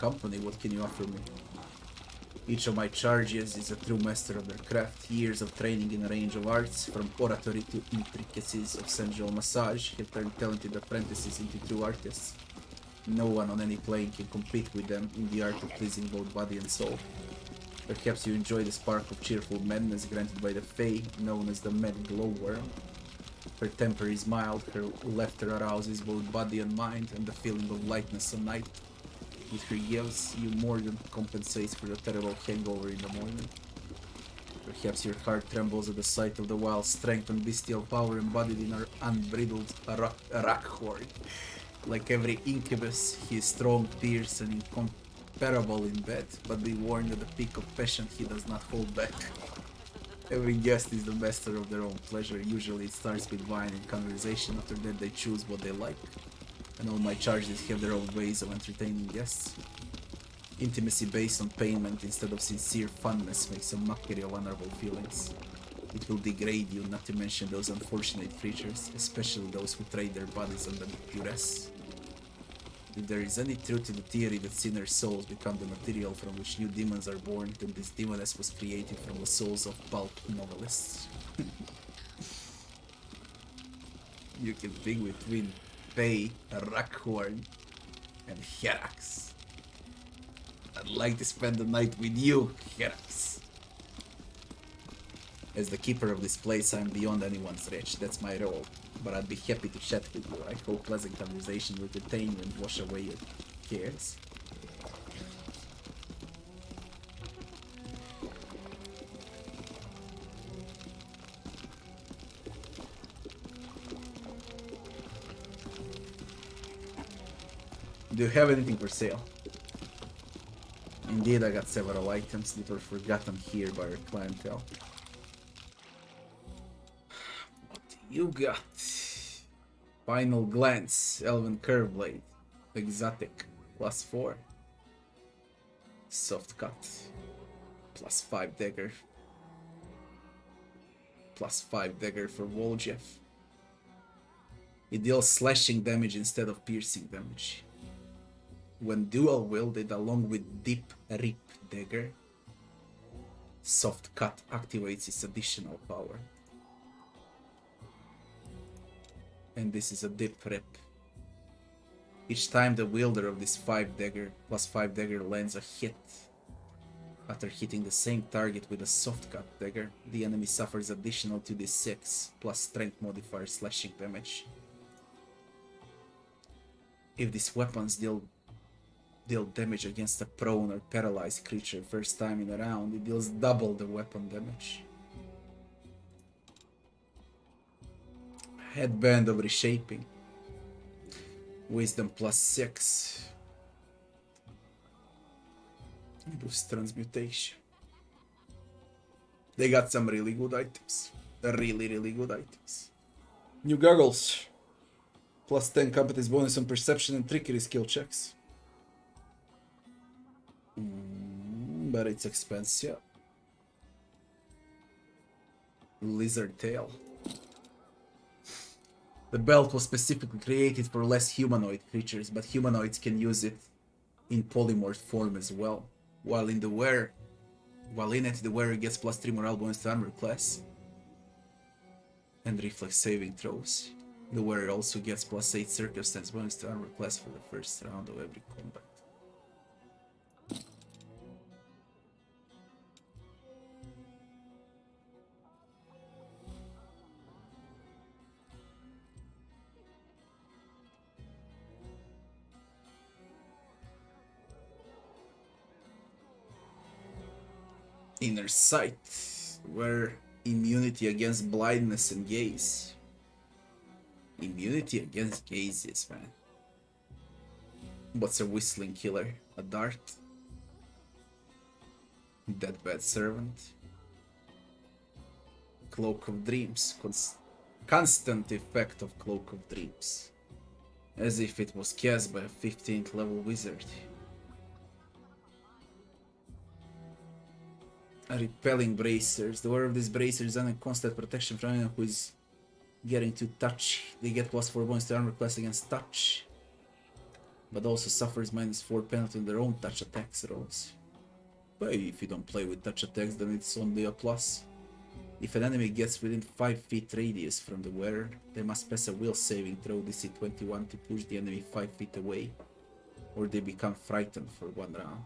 company, what can you offer me? Each of my charges is a true master of their craft. Years of training in a range of arts, from oratory to intricacies of sensual massage, have turned talented apprentices into true artists. No one on any plane can compete with them in the art of pleasing both body and soul. Perhaps you enjoy the spark of cheerful madness granted by the Fae, known as the Mad Glowworm. Her temper is mild, her laughter arouses both body and mind, and the feeling of lightness and night. With her yells, you more than compensates for the terrible hangover in the morning. Perhaps your heart trembles at the sight of the wild strength and bestial power embodied in her unbridled Arakhorn. Like every incubus, he is strong, fierce, and incomparable in bed, but be warned at the peak of passion he does not hold back. Every guest is the master of their own pleasure. Usually it starts with wine and conversation, after that they choose what they like. And all my charges have their own ways of entertaining guests. Intimacy based on payment instead of sincere fondness makes a mockery of honorable feelings. It will degrade you, not to mention those unfortunate creatures, especially those who trade their bodies under duress. If there is any truth to the theory that sinner souls become the material from which new demons are born, then this demoness was created from the souls of pulp novelists. You can pick between Faye, Rackhorn, and Herax. I'd like to spend the night with you, Herax. As the keeper of this place, I'm beyond anyone's reach. That's my role. But I'd be happy to chat with you. I hope pleasant conversation will entertain you and wash away your cares. Do you have anything for sale? Indeed, I got several items that were forgotten here by our clientele. What do you got? Final Glance, Elven Curve Blade, Exotic, +4. Soft Cut, +5 Dagger. +5 Dagger for Woljeff. It deals slashing damage instead of piercing damage. When dual wielded along with Deep Rip Dagger, Soft Cut activates its additional power. And this is a Deep Rip. Each time the wielder of this +5 dagger lands a hit, after hitting the same target with a Soft Cut dagger, the enemy suffers additional 2d6 plus strength modifier slashing damage. If these weapons deal damage against a prone or paralyzed creature first time in a round, it deals double the weapon damage. Headband of Reshaping. Wisdom +6. Boost Transmutation. They got some really good items. Really good items. New goggles. +10 competence bonus on perception and trickery skill checks. But it's expensive. Lizard Tail. The belt was specifically created for less humanoid creatures, but humanoids can use it in polymorph form as well. While in it, the wearer gets +3 morale bonus to armor class and reflex saving throws. The wearer also gets +8 circumstance bonus to armor class for the first round of every combat. Inner Sight, where immunity against blindness and gaze. Immunity against gazes, man. What's a whistling killer? A dart? Deadbed Servant. Cloak of Dreams. Constant effect of Cloak of Dreams. As if it was cast by a 15th level wizard. Repelling Bracers. The wearer of these bracers is under constant protection from anyone who is getting to touch. They get +4 bonus to armor class against touch. but also suffers -4 penalty on their own touch attacks rolls. But if you don't play with touch attacks, then it's only a plus. If an enemy gets within 5 feet radius from the wearer, they must pass a will saving throw DC 21 to push the enemy 5 feet away, or they become frightened for 1 round.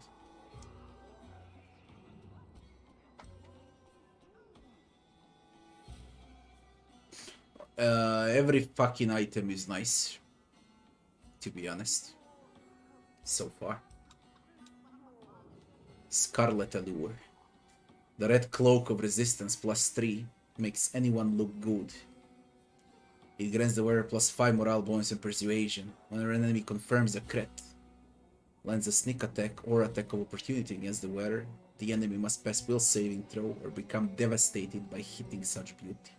Every fucking item is nice, to be honest, so far. Scarlet Allure. The red cloak of resistance +3 makes anyone look good. It grants the wearer +5 morale bonus and persuasion whenever an enemy confirms a crit, lands a sneak attack or attack of opportunity against the wearer. The enemy must pass will saving throw or become devastated by hitting such beauty.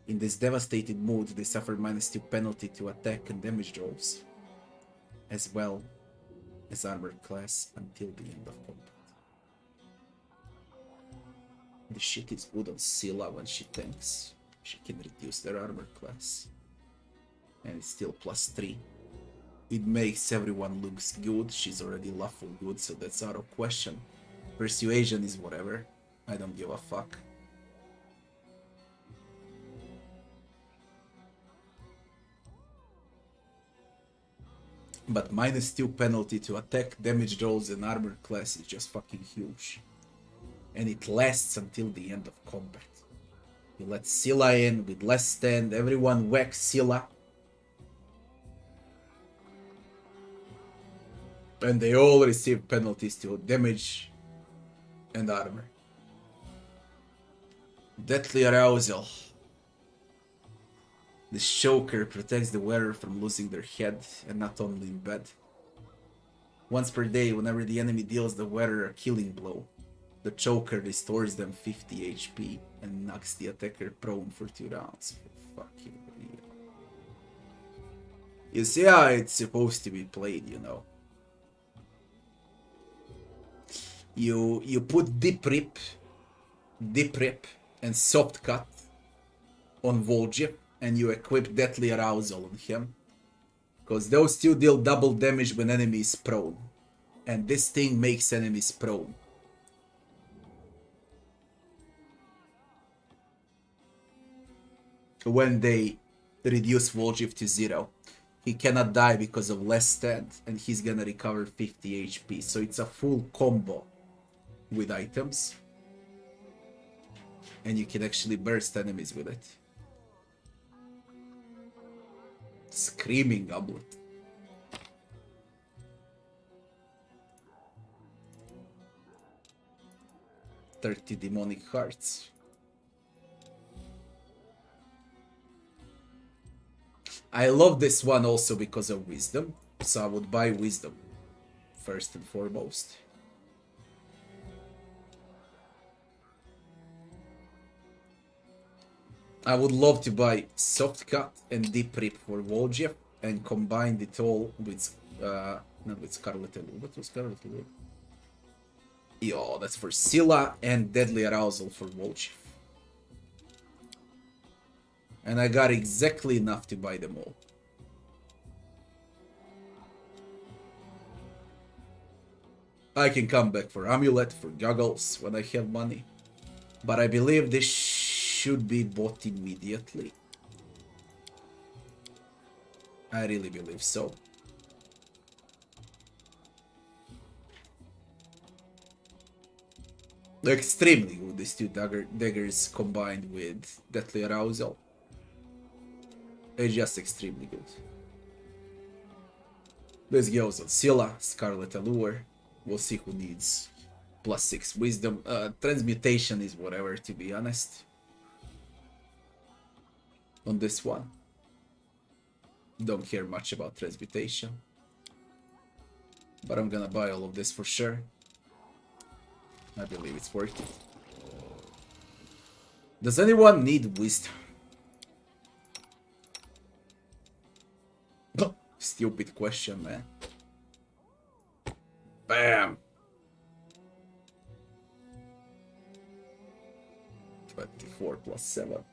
In this devastated mood, they suffer -2 penalty to attack and damage rolls, as well as armor class until the end of combat. This shit is good on Scylla when she tanks. She can reduce their armor class. And it's still +3. It makes everyone looks good. She's already lawful good, so that's out of question. Persuasion is whatever. I don't give a fuck. But -2 penalty to attack, damage rolls, and armor class is just fucking huge. And it lasts until the end of combat. You let Scylla in with less stand, everyone whacks Scylla. And they all receive penalties to damage and armor. Deadly Arousal. This choker protects the wearer from losing their head, and not only in bed. Once per day, whenever the enemy deals the wearer a killing blow, the choker restores them 50 HP and knocks the attacker prone for 2 rounds. Fucking real. You see how it's supposed to be played, you know. You put Deep Rip, and Soft Cut on Vol'jib, and you equip Deadly Arousal on him. Because those two deal double damage when enemy is prone. And this thing makes enemies prone. When they reduce Vol'jib to 0. He cannot die because of less stand, and he's gonna recover 50 HP. So it's a full combo with items. And you can actually burst enemies with it. Screaming Goblet. $30 demonic hearts. I love this one also because of wisdom, so I would buy wisdom first and foremost. I would love to buy Soft Cut and Deep Rip for Vol'jib and combine it all with, not with Scarlet Allure. What was Scarlet Allure? Yo, that's for Scylla and Deadly Arousal for Vol'jib. And I got exactly enough to buy them all. I can come back for Amulet, for Goggles when I have money. But I believe this should be bought immediately. I really believe so. Extremely good, these two daggers combined with Deadly Arousal. It's just extremely good. This goes on Scylla, Scarlet Allure. We'll see who needs +6 wisdom. Transmutation is whatever, to be honest. On this one. Don't care much about transmutation. But I'm gonna buy all of this for sure. I believe it's worth it. Does anyone need wisdom? Stupid question, man. Bam! 24 plus 7.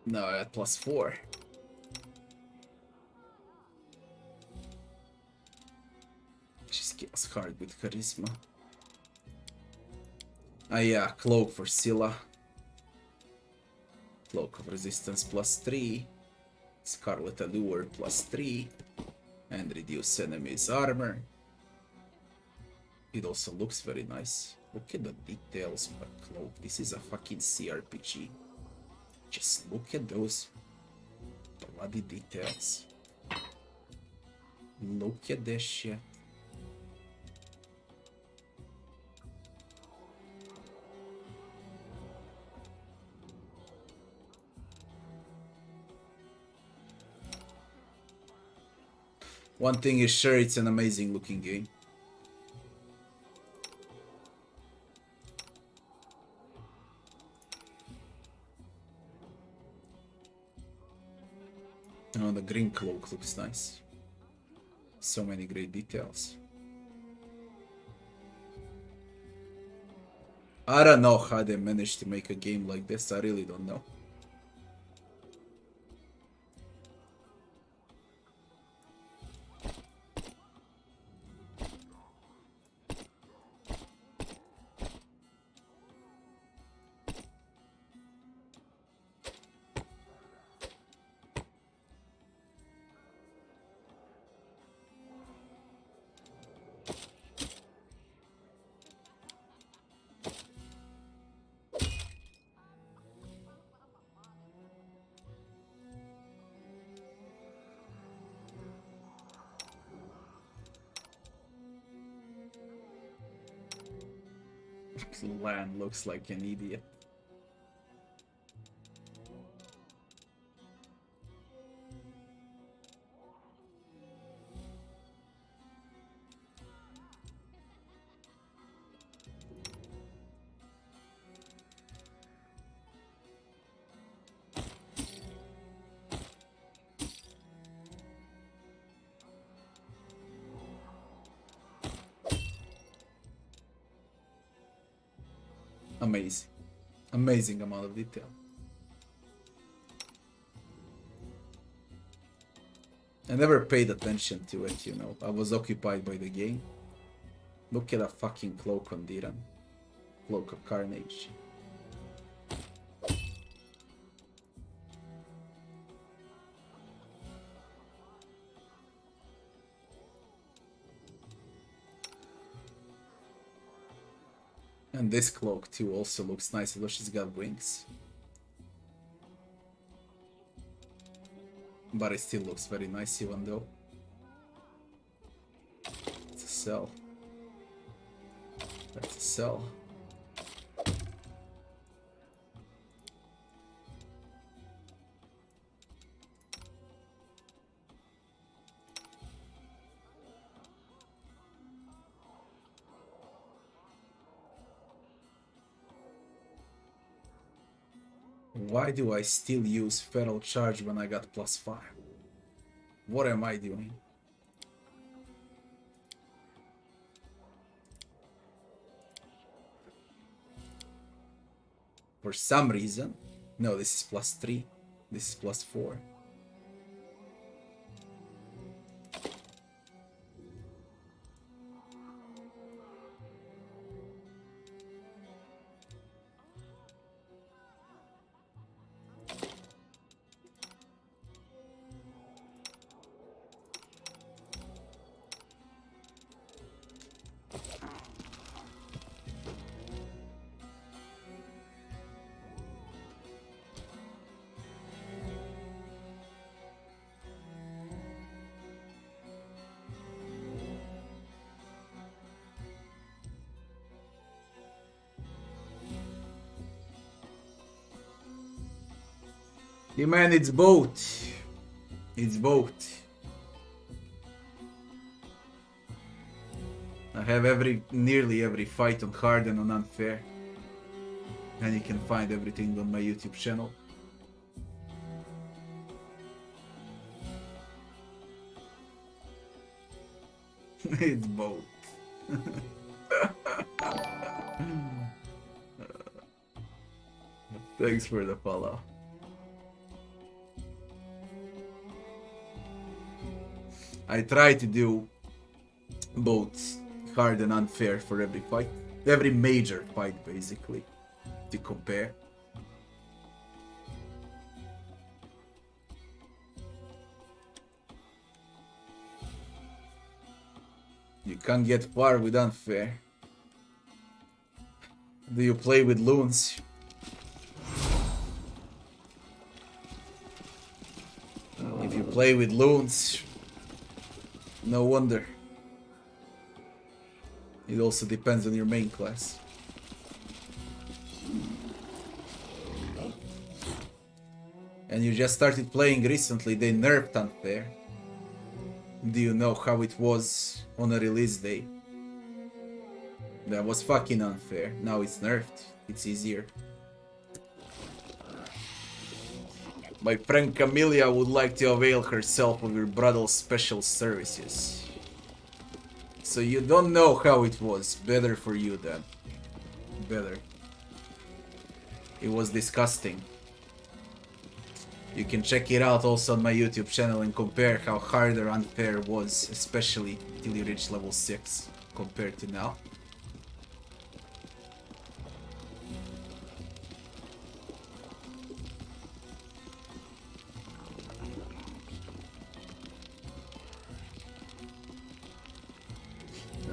No, at +4. She scales hard with charisma. Ah yeah, cloak for Scylla. Cloak of resistance +3. Scarlet Allure +3. And reduce enemies' armor. It also looks very nice. Look at the details of the cloak. This is a fucking CRPG. Just look at those bloody details. Look at this shit. One thing is sure, it's an amazing looking game. Oh, the green cloak looks nice. So many great details. I don't know how they managed to make a game like this. I really don't know. Lan looks like an idiot. Amazing. Amazing amount of detail. I never paid attention to it, you know. I was occupied by the game. Look at a fucking cloak on Diran. Cloak of Carnage. And this cloak too also looks nice, although she's got wings. But it still looks very nice even though. It's a cell. That's a cell. Why do I still use Feral Charge when I got +5? What am I doing? For some reason. No, this is +3. This is +4. Yeah, man, it's both. It's both. I have nearly every fight on hard and on unfair. And you can find everything on my YouTube channel. It's both. Thanks for the follow. I try to do both hard and unfair for every fight. Every major fight, basically, to compare. You can't get far with unfair. Do you play with loons? If you play with loons, no wonder. It also depends on your main class. And you just started playing recently, they nerfed unfair. Do you know how it was on a release day? That was fucking unfair. Now it's nerfed. It's easier. My friend Camellia would like to avail herself of your brother's special services. So you don't know how it was. Better for you then. Better. It was disgusting. You can check it out also on my YouTube channel and compare how harder unfair was, especially till you reach level 6 compared to now.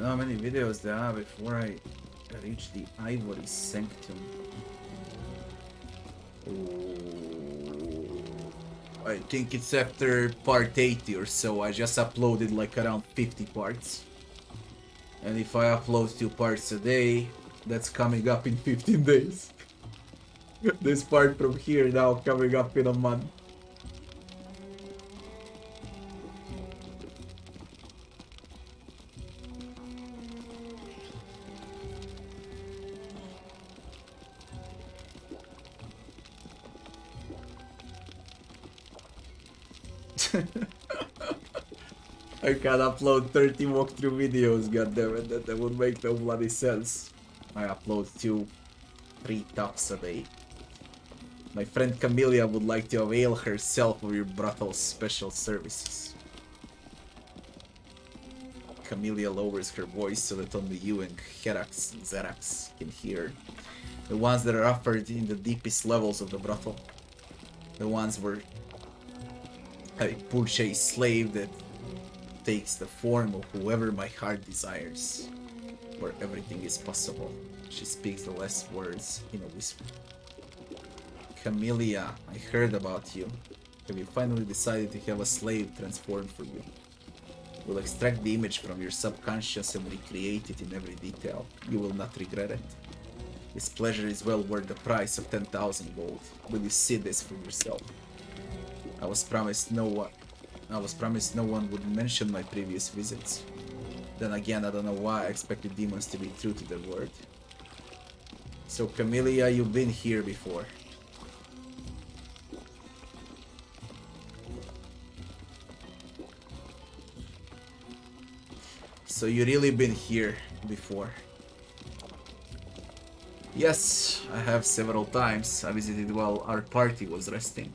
How many videos there are before I reach the Ivory Sanctum? I think it's after part 80 or so. I just uploaded like around 50 parts. And if I upload 2 parts a day, that's coming up in 15 days. This part from here now coming up in a month. I can upload 30 walkthrough videos, goddammit, that would make no bloody sense. I upload 2-3 tops a day. My friend Camellia would like to avail herself of your brother's special services. Camellia lowers her voice so that only you and Herax and Zerax can hear. The ones that are offered in the deepest levels of the brothel. The ones where I purchase a slave that takes the form of whoever my heart desires, where everything is possible. She speaks the last words in a whisper. Camellia, I heard about you. Have you finally decided to have a slave transformed for you? We'll extract the image from your subconscious and recreate it in every detail. You will not regret it. This pleasure is well worth the price of 10,000 gold. Will you see this for yourself? I was promised no one would mention my previous visits. Then again, I don't know why I expected demons to be true to their word. So Camellia, you've been here before. So you really been here before? Yes, I have several times. I visited while our party was resting.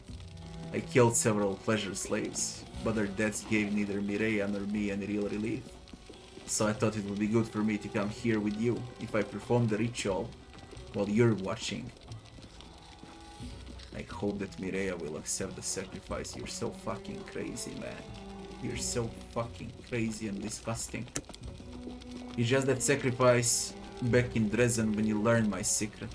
I killed several pleasure slaves, but their deaths gave neither Mireia nor me any real relief. So I thought it would be good for me to come here with you if I perform the ritual while you're watching. I hope that Mireia will accept the sacrifice. You're so fucking crazy, man. You're so fucking crazy and disgusting. You just that sacrifice back in Dresden when you learned my secret.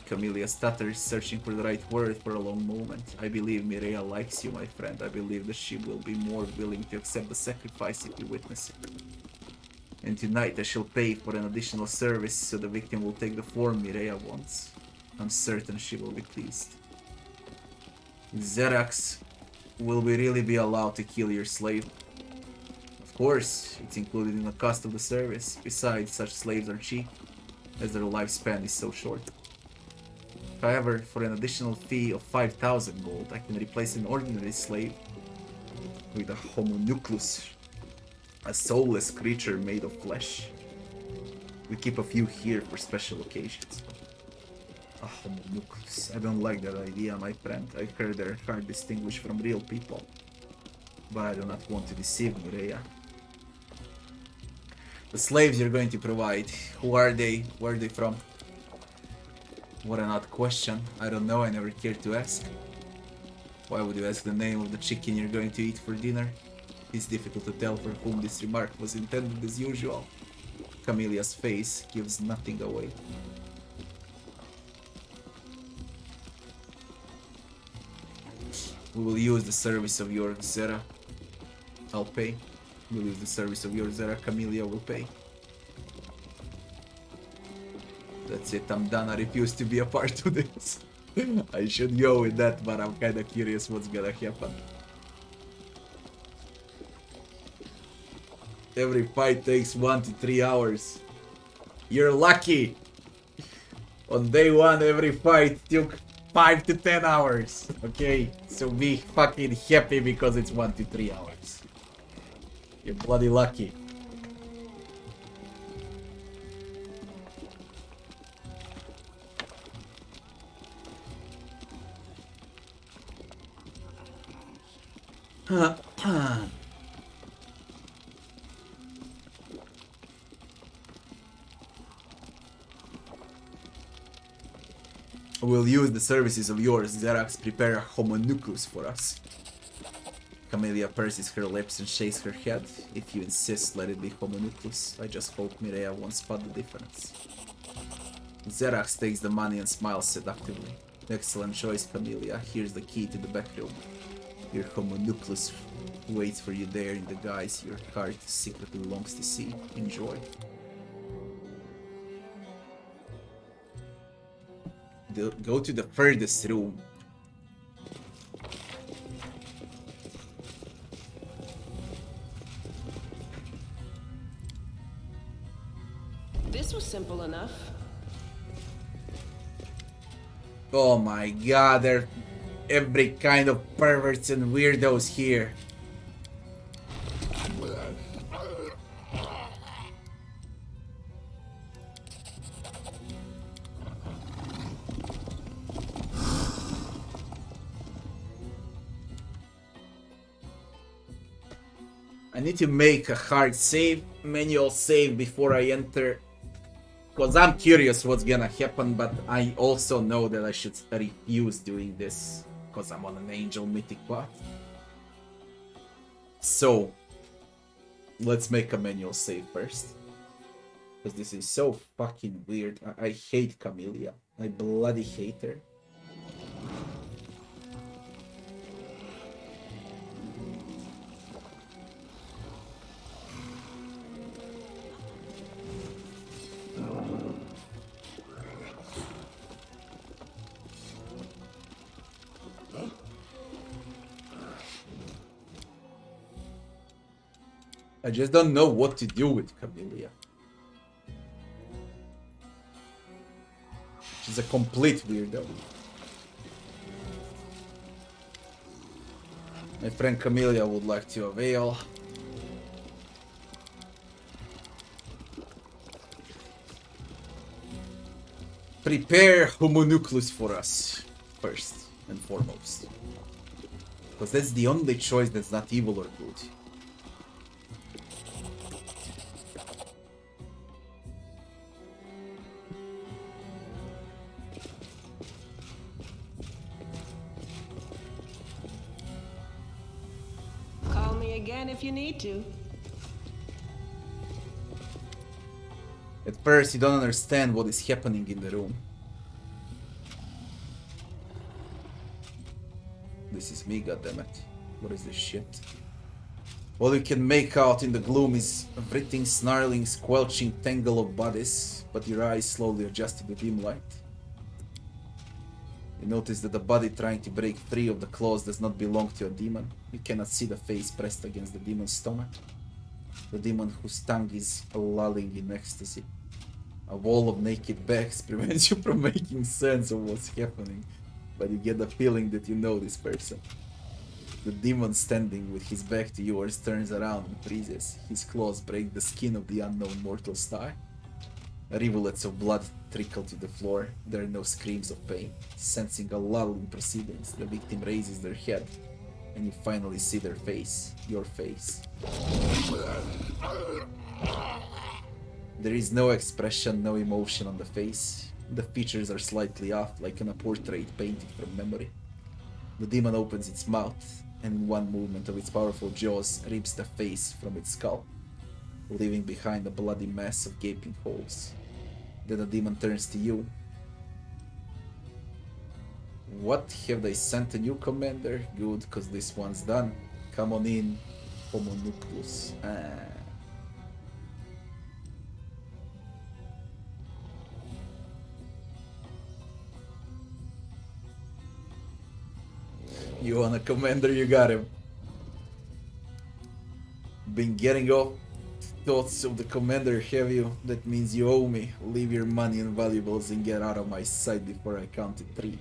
Camellia stutters, searching for the right word for a long moment. I believe Mireia likes you, my friend. I believe that she will be more willing to accept the sacrifice if you witness it. And tonight I shall pay for an additional service so the victim will take the form Mireia wants. I'm certain she will be pleased. Zerax, will we really be allowed to kill your slave? Of course, it's included in the cost of the service. Besides, such slaves are cheap, as their lifespan is so short. However, for an additional fee of 5,000 gold, I can replace an ordinary slave with a homunculus, a soulless creature made of flesh. We keep a few here for special occasions. A homunculus. I don't like that idea, my friend. I heard they're hard to distinguish from real people. But I do not want to deceive Mireia. The slaves you're going to provide, who are they? Where are they from? What an odd question. I don't know, I never cared to ask. Why would you ask the name of the chicken you're going to eat for dinner? It's difficult to tell for whom this remark was intended as usual. Camelia's face gives nothing away. We will use the service of your Zera. I'll pay. We'll use the service of your Zera. Camelia will pay. That's it, I'm done. I refuse to be a part of this. I should go with that, but I'm kinda curious what's gonna happen. Every fight takes 1 to 3 hours. You're lucky! On day 1, every fight took 5 to 10 hours. Okay, so be fucking happy because it's 1 to 3 hours. You're bloody lucky. We'll use the services of yours. Xerax, prepare a homunculus for us. Camelia purses her lips and shakes her head. If you insist, let it be homunculus. I just hope Mireia won't spot the difference. Xerax takes the money and smiles seductively. Excellent choice, Camelia. Here's the key to the back room. Your homunculus waits for you there in the guise your heart secretly longs to see. Enjoy. Go to the furthest room. This was simple enough. Oh my god, there are every kind of perverts and weirdos here. I need to make a hard save, manual save before I enter. Because I'm curious what's gonna happen, but I also know that I should refuse doing this. Because I'm on an angel mythic path. So, let's make a manual save first. Because this is so fucking weird. I hate Camelia. I bloody hate her. I just don't know what to do with Camelia. She's a complete weirdo. My friend Camelia would like to avail. Prepare homunculus for us, first and foremost. Because that's the only choice that's not evil or good. Call me again if you need to. At first, you don't understand what is happening in the room. This is me, goddammit. What is this shit? All you can make out in the gloom is a writhing, snarling, squelching tangle of bodies, but your eyes slowly adjust to the dim light. You notice that the body trying to break free of the claws does not belong to a demon. You cannot see the face pressed against the demon's stomach. The demon whose tongue is lolling in ecstasy. A wall of naked backs prevents you from making sense of what's happening, but you get the feeling that you know this person. The demon standing with his back to yours turns around and freezes. His claws break the skin of the unknown mortal's thigh. Rivulets of blood trickle to the floor. There are no screams of pain. Sensing a lull in proceedings, the victim raises their head and you finally see their face, your face. There is no expression, no emotion on the face. The features are slightly off, like in a portrait painted from memory. The demon opens its mouth, and in one movement of its powerful jaws rips the face from its skull, leaving behind a bloody mess of gaping holes. Then the demon turns to you. What, have they sent a new commander? Good, cause this one's done. Come on in, homunculus. You want a commander, you got him. Been getting off thoughts of the commander, have you? That means you owe me. Leave your money and valuables and get out of my sight before I count to 3.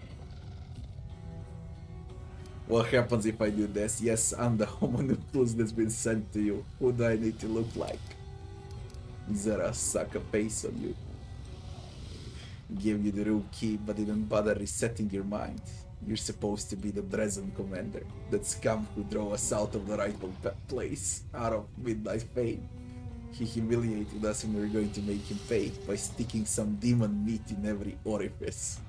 What happens if I do this? Yes, I'm the homunculus that's been sent to you. Who do I need to look like? Zara suck a face on you. Give you the room key, but didn't bother resetting your mind. You're supposed to be the Dresden commander, that scum who drove us out of the rightful place, out of Midnight Fame. He humiliated us and we're going to make him pay by sticking some demon meat in every orifice.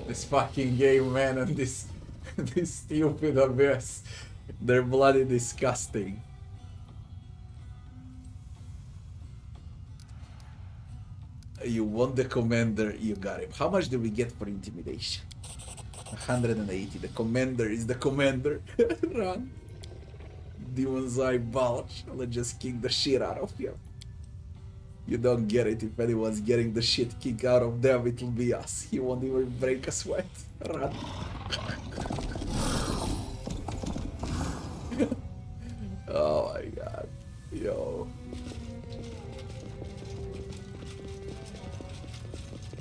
This fucking game, man, and this stupid abyss, they're bloody disgusting. You want the commander, you got him. How much do we get for intimidation? 180. The commander is the commander. Run. Demon's Eye bulge. Let's just kick the shit out of him. You don't get it. If anyone's getting the shit kicked out of them, it'll be us. He won't even break a sweat. Run. Oh my god. Yo.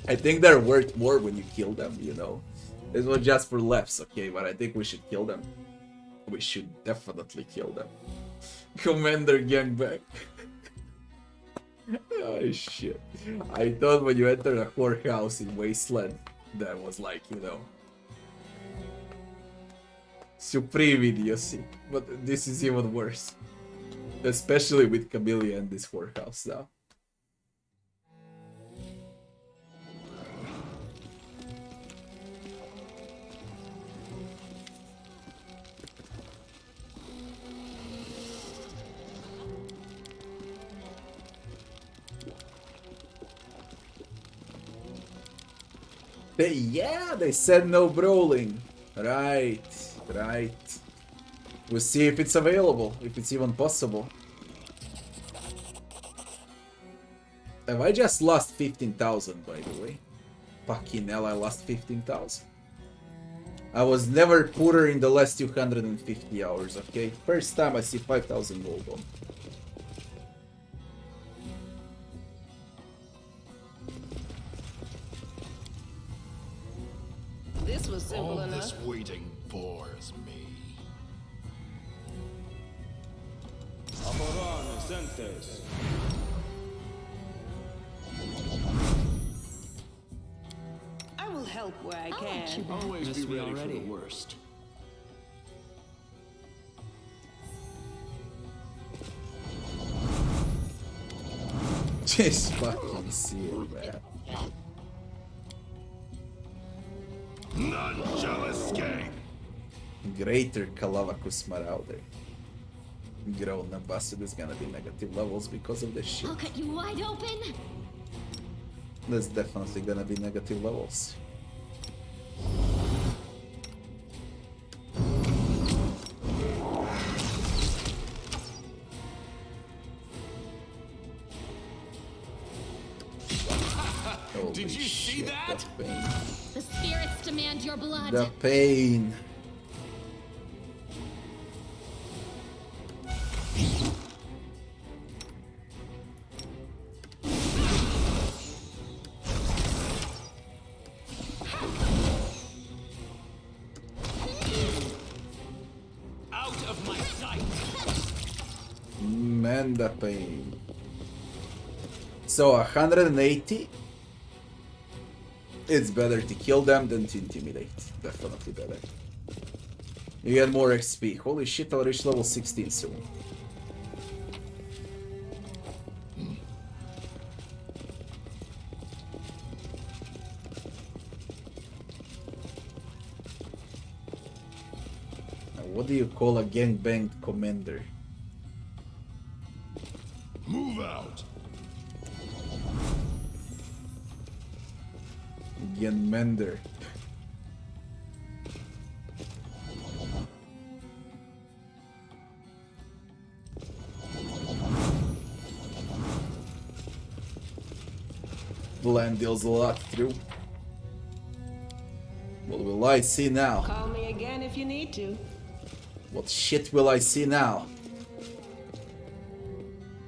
I think they're worth more when you kill them, you know. This was just for laughs, okay, but I think we should kill them. We should definitely kill them. Commander gangbang. Oh shit. I thought when you enter a whorehouse in Wasteland, that was like, you know, supreme idiocy. But this is even worse. Especially with Camellia and this whorehouse now. Yeah, they said no brawling. Right. We'll see if it's available, if it's even possible. Have I just lost 15,000, by the way? Fucking hell, I lost 15,000. I was never poorer in the last 250 hours, okay? First time I see 5,000 gold on. This was simple All enough. this waiting bores me. I will help where I can. Always be ready for the worst. Just fucking see it, man. None shall escape. Greater Calavacus Marauder. Grown Ambassador is gonna be negative levels because of this shit. I'll cut you wide open. That's definitely gonna be negative levels. Did you see that? The pain. The spirits demand your blood. The pain. Out of my sight. Man, the pain. So 180. It's better to kill them than to intimidate. Definitely better. You get more XP. Holy shit, I'll reach level 16 soon. Now, what do you call a gangbanged commander? Move out. Ganmender. The land deals a lot through. What will I see now? Call me again if you need to. What shit will I see now?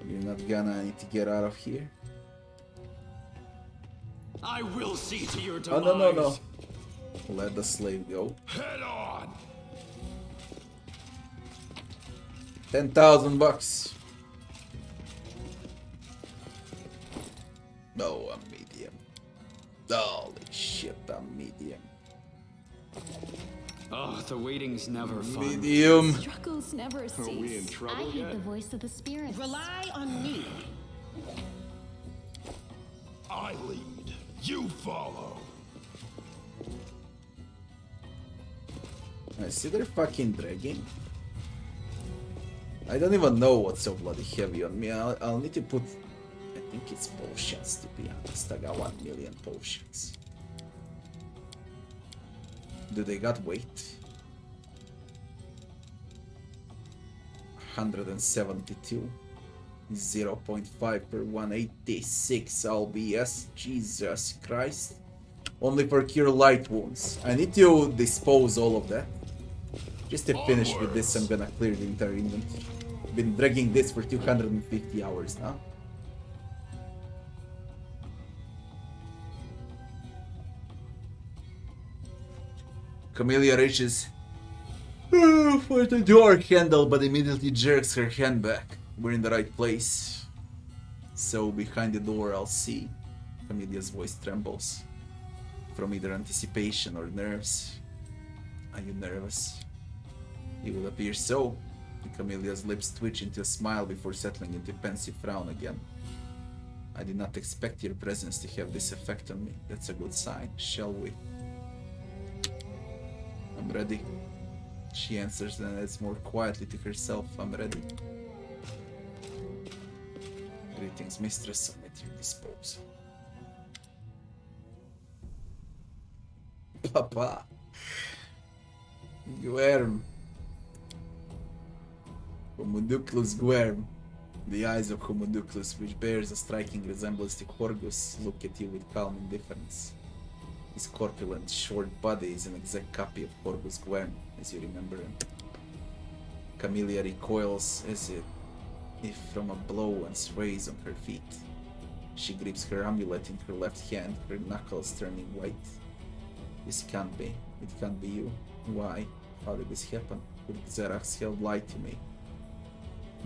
You're not gonna need to get out of here. I will see to your Oh demise. no. Let the slave go. Head on. 10,000 bucks. No, I'm medium. Holy shit, I'm medium. Oh, the waiting's never fun. Medium. Struggles never cease. we in I trouble heed yet? the voice of the spirits. Rely on me. I lead. You follow. I see they're fucking dragging. I don't even know what's so bloody heavy on me. I'll need to put... I think it's potions, to be honest. I got 1 million potions. Do they got weight? 172. 0.5 per 186 LBS. Jesus Christ. Only for cure light wounds. I need to dispose all of that. Just to finish with this, I'm gonna clear the entire inventory. Been dragging this for 250 hours now. Camellia reaches for the door handle, but immediately jerks her hand back. We're in the right place. So behind the door I'll see. Camelia's voice trembles. From either anticipation or nerves. Are you nervous? It would appear so. Camelia's lips twitch into a smile before settling into a pensive frown again. I did not expect your presence to have this effect on me. That's a good sign. Shall we? I'm ready. She answers and adds more quietly to herself. I'm ready. Greetings, mistress. I'm at your disposal. Papa. Guerm. Homunculus Guerm. The eyes of Homunculus, which bears a striking resemblance to Horgus, look at you with calm indifference. His corpulent, short body is an exact copy of Horgus Guerm, as you remember him. Camellia recoils as if from a blow and sways on her feet. She grips her amulet in her left hand, her knuckles turning white. This can't be. It can't be you. Why? How did this happen? Would Xerax have lied to me?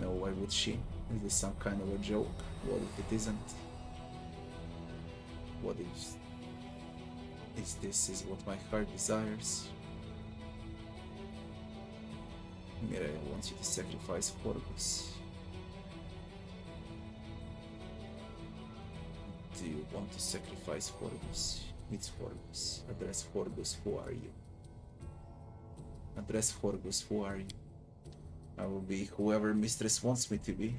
No, why would she? Is this some kind of a joke? What if it isn't? What if this is what my heart desires? Mireia wants you to sacrifice Horgus. Do you want to sacrifice Horgus? It's Horgus. Address Horgus, who are you? Address Horgus, who are you? I will be whoever Mistress wants me to be.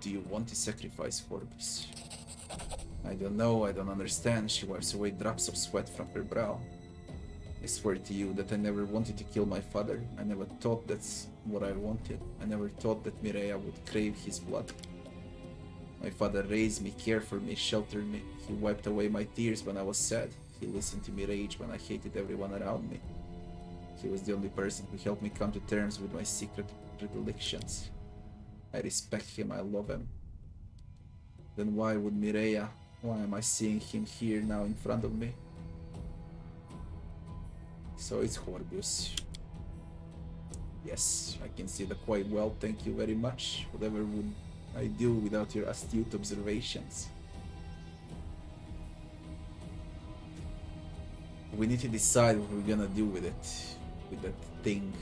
Do you want to sacrifice Horgus? I don't know, I don't understand. She wipes away drops of sweat from her brow. I swear to you that I never wanted to kill my father. I never thought that's what I wanted. I never thought that Mireia would crave his blood. My father raised me, cared for me, sheltered me. He wiped away my tears when I was sad. He listened to me rage when I hated everyone around me. He was the only person who helped me come to terms with my secret predilections. I respect him, I love him. Then why would Mireia? Why am I seeing him here now in front of me? So it's Horgus. Yes, I can see that quite well, thank you very much. Whatever would I do without your astute observations? We need to decide what we're gonna do with it. With that thing.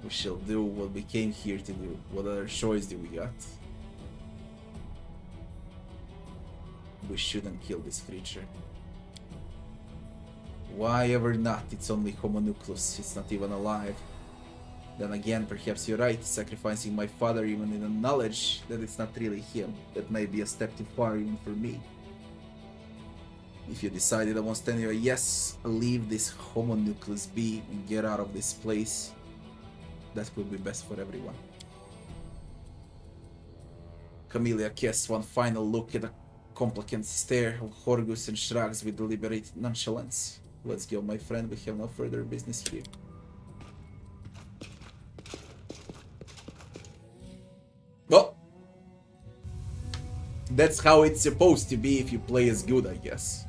We shall do what we came here to do. What other choice do we got? We shouldn't kill this creature. Why ever not? It's only homunculus. It's not even alive. Then again, perhaps you're right. Sacrificing my father even in the knowledge that it's not really him. That may be a step too far even for me. If you decided I won't stand here, yes, leave this homunculus be and get out of this place. That would be best for everyone. Camellia casts one final look at the compliant stare of Horgus and shrugs with deliberate nonchalance. Let's go, my friend, we have no further business here. Well, that's how it's supposed to be if you play as good, I guess.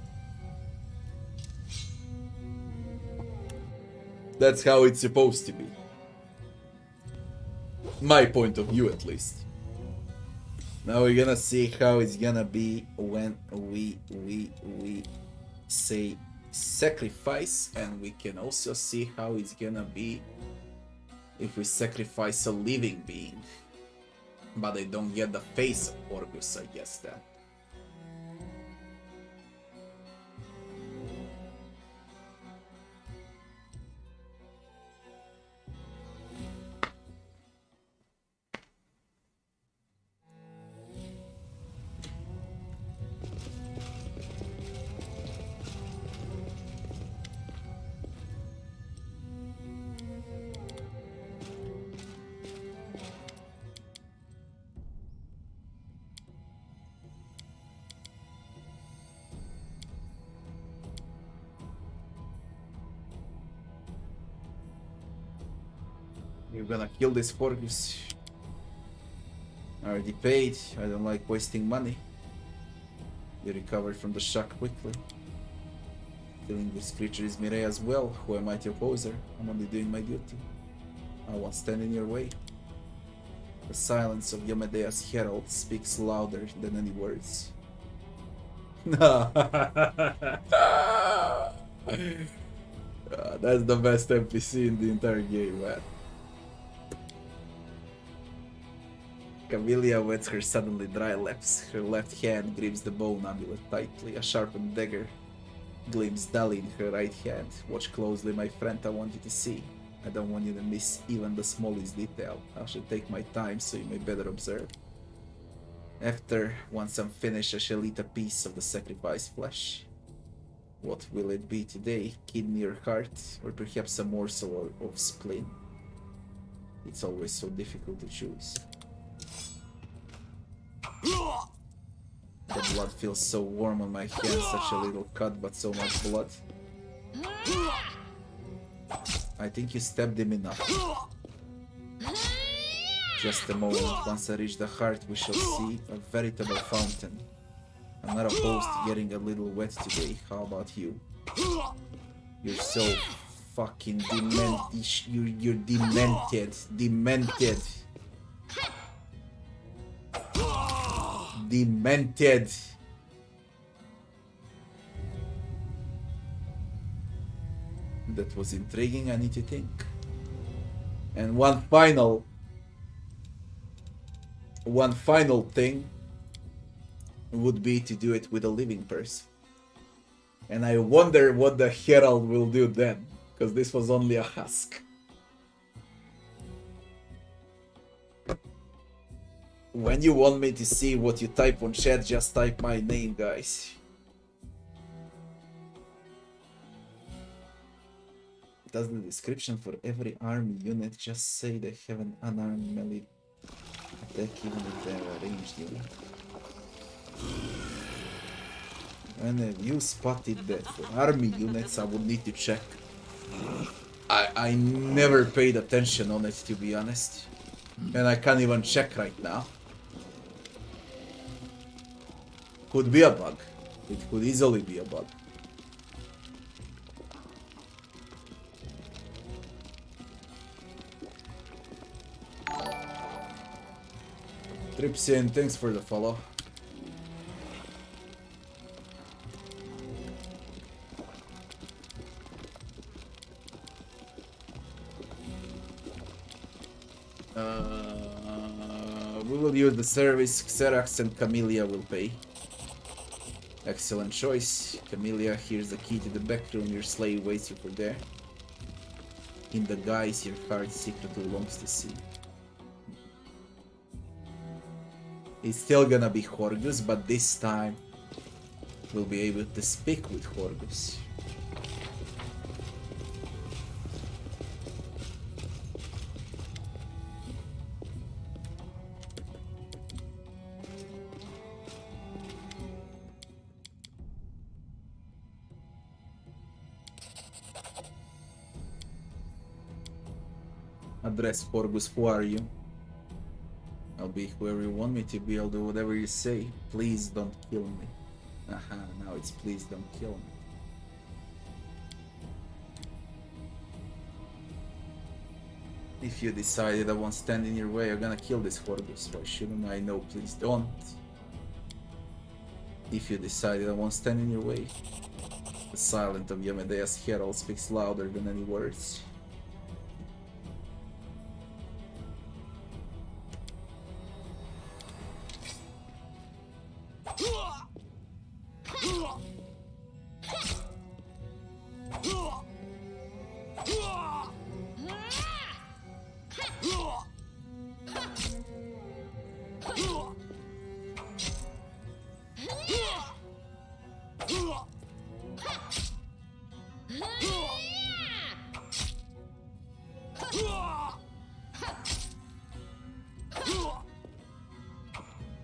That's how it's supposed to be. My point of view, at least. Now we're gonna see how it's gonna be when we say sacrifice, and we can also see how it's gonna be if we sacrifice a living being. But I don't get the face of Orgus, I guess then. You're gonna kill this Horgus. I already paid. I don't like wasting money. You recovered from the shock quickly. Killing this creature is Mireille as well. Who am I to oppose her? I'm only doing my duty. I won't stand in your way. The silence of Yomedea's herald speaks louder than any words. That's the best NPC in the entire game, man. Camellia wets her suddenly dry lips. Her left hand grips the bone amulet tightly. A sharpened dagger gleams dully in her right hand. Watch closely, my friend, I want you to see. I don't want you to miss even the smallest detail. I shall take my time so you may better observe. After, once I'm finished, I shall eat a piece of the sacrificed flesh. What will it be today? Kidney or heart? Or perhaps a morsel of spleen? It's always so difficult to choose. The blood feels so warm on my hand, such a little cut, but so much blood. I think you stabbed him enough. Just a moment, once I reach the heart, we shall see a veritable fountain. I'm not opposed to getting a little wet today, how about you? You're so fucking demented, you're demented. Demented. That was intriguing, I need to think. And one final thing would be to do it with a living person. And I wonder what the Herald will do then, because this was only a husk. When you want me to see what you type on chat, just type my name, guys. Does the description for every army unit just say they have an unarmed melee attack even if they're a ranged unit? And have you spotted that for army units? I would need to check. I never paid attention on it, to be honest. And I can't even check right now. Could be a bug. It could easily be a bug. Tripsian, thanks for the follow. We will use the service. Xerax and Camellia will pay. Excellent choice. Camellia, here's the key to the back room. Your slave waits you for there. In the guise your heart secretly longs to see. It's still gonna be Horgus, but this time we'll be able to speak with Horgus. Address Horgus, who are you? I'll be whoever you want me to be, I'll do whatever you say. Please don't kill me. Aha, now it's please don't kill me. If you decided I won't stand in your way, I'm gonna kill this Horgus. Why shouldn't I? No, please don't. If you decided I won't stand in your way. The silence of Yomedea's herald speaks louder than any words.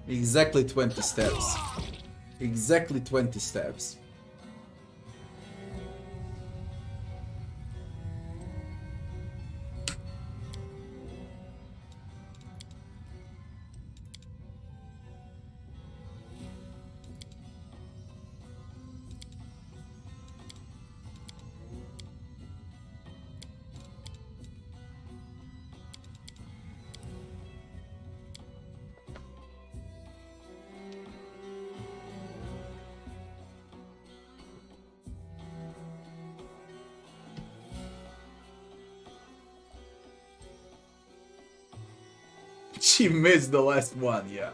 Exactly 20 steps. Exactly 20 steps. She missed the last one, yeah.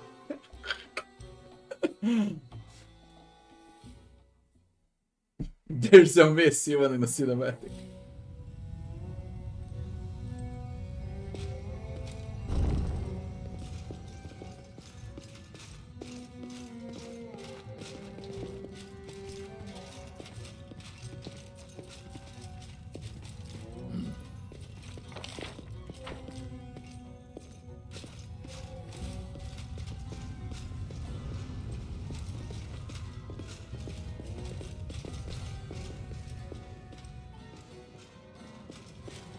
There's a miss even in the cinematic.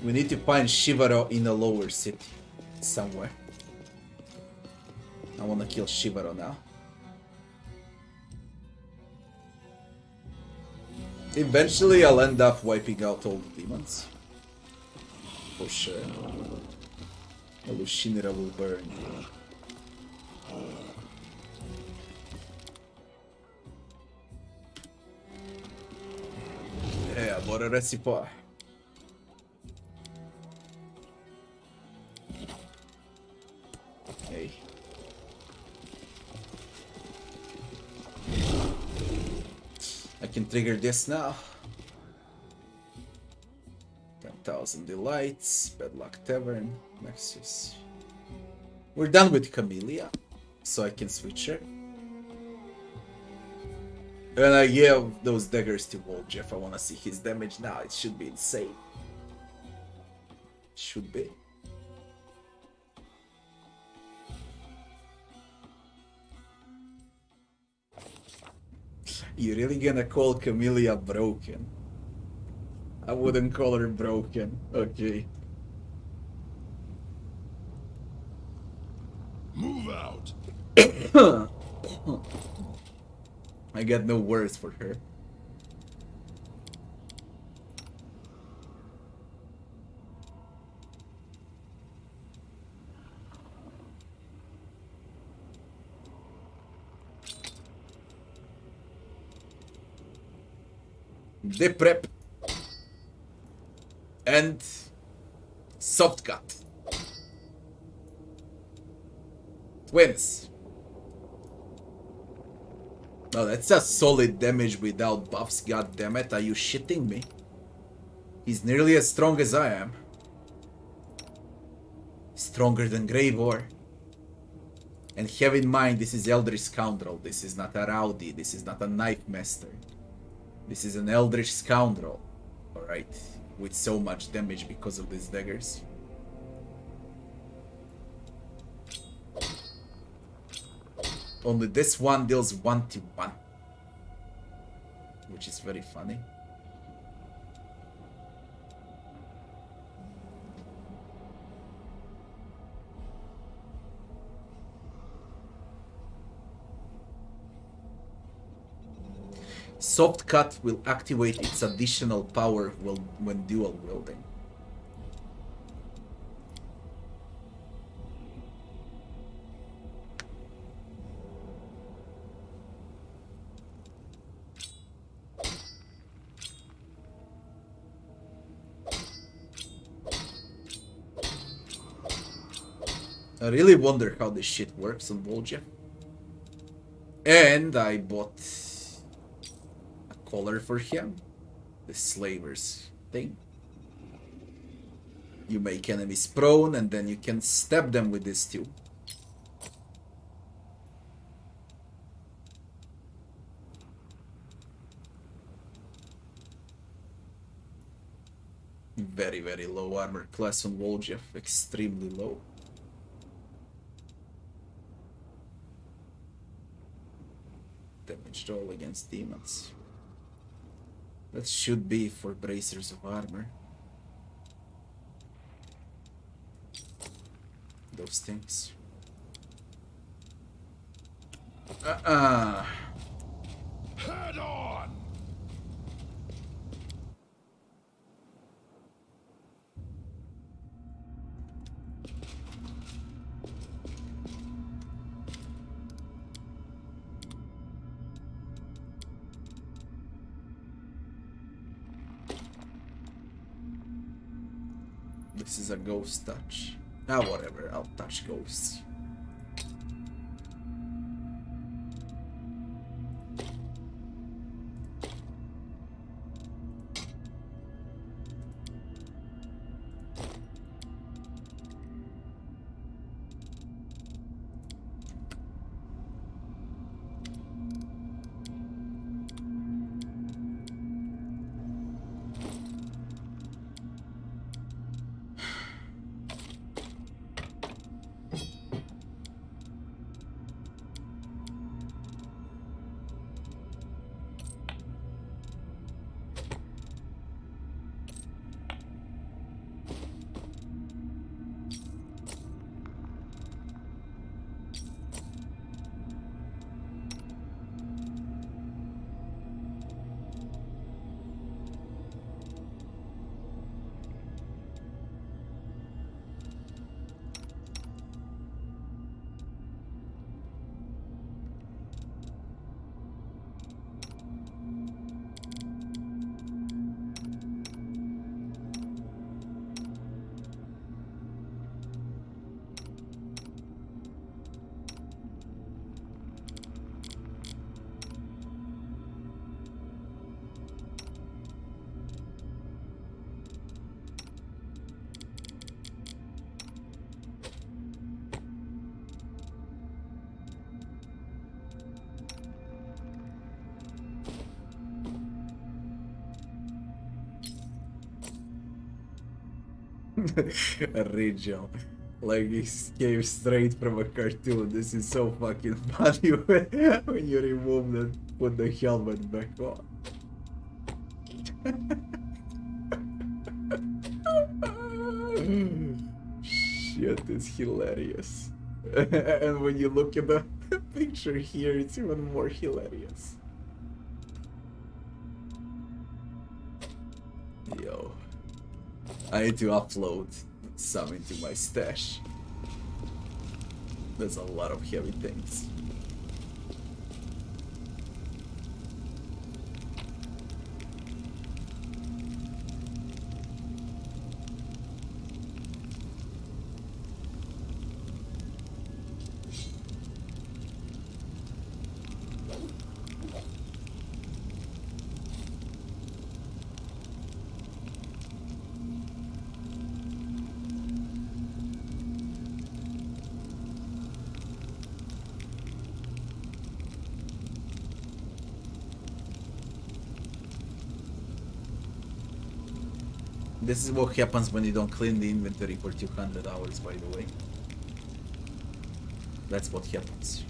We need to find Shivaro in a lower city. Somewhere. I wanna kill Shivaro now. Eventually I'll end up wiping out all the demons. For sure. Alushinira will burn. Yeah, bora recipar. Okay. I can trigger this now. 10,000 delights, Bad Luck Tavern, Nexus. We're done with Camellia, so I can switch her. And I give those daggers to Wall Jeff. I wanna see his damage now. It should be insane. Should be. You really gonna call Camellia broken? I wouldn't call her broken. Okay. Move out. I got no words for her. The prep and soft cut. Twins. No, that's a solid damage without buffs, goddammit. Are you shitting me? He's nearly as strong as I am. Stronger than Greybor. And have in mind, this is Eldritch Scoundrel. This is not a Rowdy. This is not a Knife Master. This is an Eldritch Scoundrel. Alright. With so much damage because of these daggers. Only this one deals 1-1. Which is very funny. Soft Cut will activate its additional power when dual wielding. I really wonder how this shit works on Volja. And I bought a collar for him. The Slaver's thing. You make enemies prone and then you can stab them with this too. Very, very low armor class on Volja. Extremely low. Damage roll against demons. That should be for bracers of armor. Those things. Head on! This is a ghost touch. Ah, whatever, I'll touch ghosts. Original. Like it came straight from a cartoon. This is so fucking funny when you remove and put the helmet back on. Shit is hilarious. And when you look at the picture here, it's even more hilarious. Yo. I need to upload some into my stash. There's a lot of heavy things. This is what happens when you don't clean the inventory for 200 hours, by the way. That's what happens.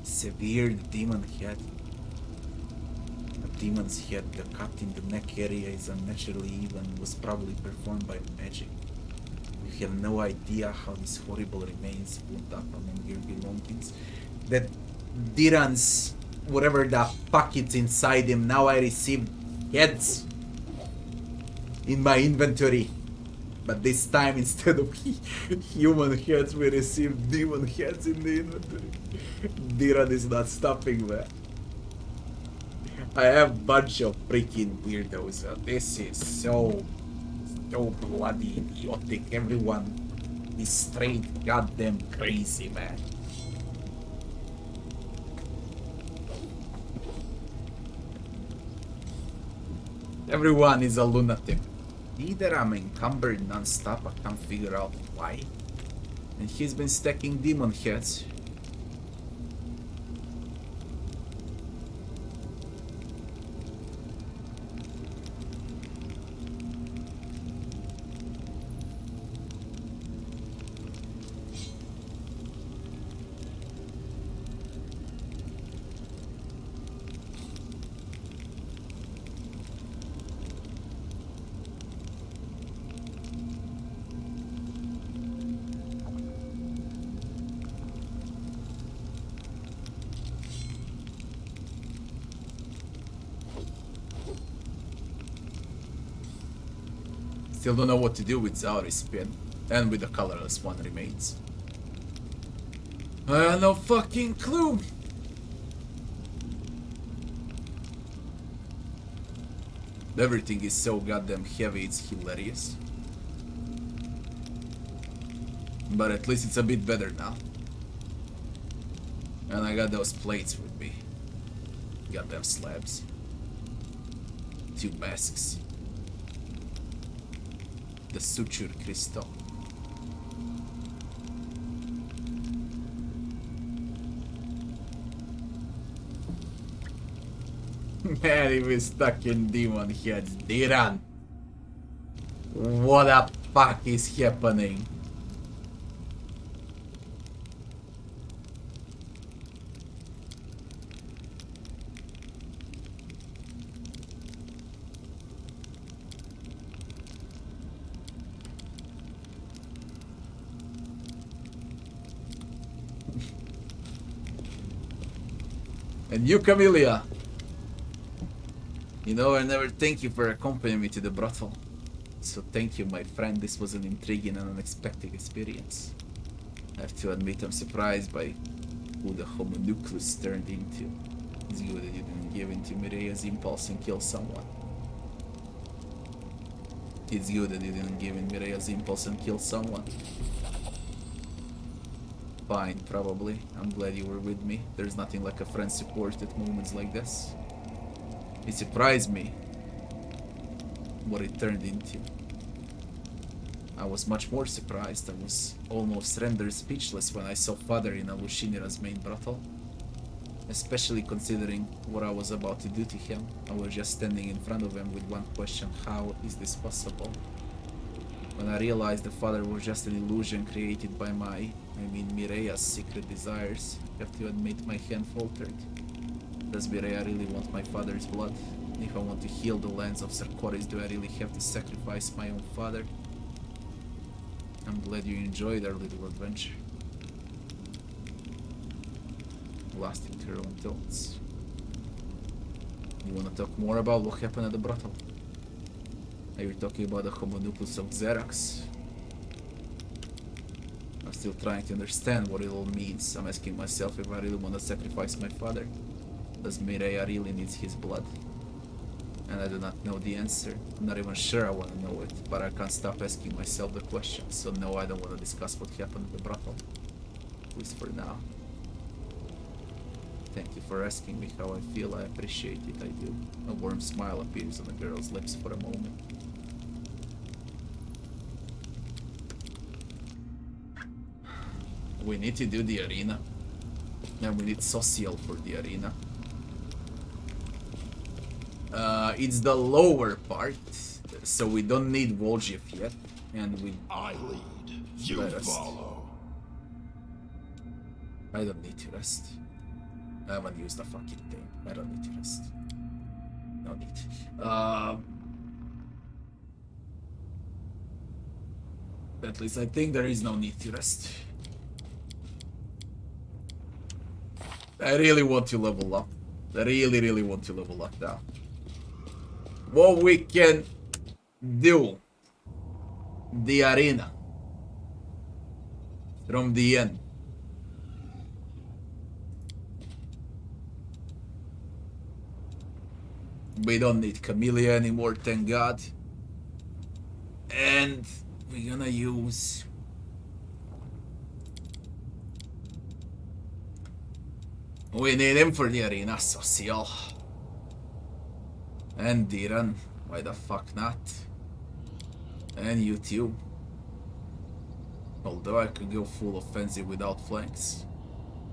Severe demon head. A demon's head, the cut in the neck area is unnaturally even, was probably performed by magic. You have no idea how this horrible remains wound up among your belongings. That Diran's, whatever the fuck it's inside him, now I received heads in my inventory. But this time, instead of human heads, we received demon heads in the inventory. Diran is not stopping that. I have a bunch of freaking weirdos. This is so bloody idiotic. Everyone is straight goddamn crazy, man. Everyone is a lunatic. Either I'm encumbered non-stop, I can't figure out why. And he's been stacking demon heads. Still don't know what to do with Zauri's pin, and with the colorless one remains. I have no fucking clue! Everything is so goddamn heavy, it's hilarious. But at least it's a bit better now. And I got those plates with me. Got them slabs. 2 masks. The suture crystal. Man, he was stuck in demon heads. Diran! What the fuck is happening? And you, Camellia. You know, I never thank you for accompanying me to the brothel. So thank you, my friend. This was an intriguing and unexpected experience. I have to admit I'm surprised by who the homunculus turned into. It's good that you didn't give in to Mireya's impulse and kill someone. It's good that you didn't give in Mireya's impulse and kill someone. Fine, probably. I'm glad you were with me. There's nothing like a friend's support at moments like this. It surprised me what it turned into. I was much more surprised. I was almost rendered speechless when I saw Father in Alushinira's main brothel. Especially considering what I was about to do to him. I was just standing in front of him with one question: how is this possible? When I realized the Father was just an illusion created by Mireya's secret desires, I have to admit my hand faltered. Does Mireya really want my father's blood? If I want to heal the lands of Sarkoris, do I really have to sacrifice my own father? I'm glad you enjoyed our little adventure. Lost in your own thoughts. You wanna talk more about what happened at the brothel? Are you talking about the homunculus of Xerax? I'm still trying to understand what it all means. I'm asking myself if I really want to sacrifice my father. Does Mireya really need his blood? And I do not know the answer. I'm not even sure I want to know it, but I can't stop asking myself the question. So no, I don't want to discuss what happened at the brothel. At least for now. Thank you for asking me how I feel. I appreciate it, I do. A warm smile appears on the girl's lips for a moment. We need to do the arena. And we need social for the arena. It's the lower part, so we don't need Voljev yet. And we... I lead, you follow. I don't need to rest. I haven't used the fucking thing. I don't need to rest. No need. At least I think there is no need to rest. I really want to level up. I really want to level up now. What we can do. The arena. From the end. We don't need Camellia anymore, thank God. And we're gonna use... We need him for the arena, social. And Diran, why the fuck not? And you too. Although I could go full offensive without flanks.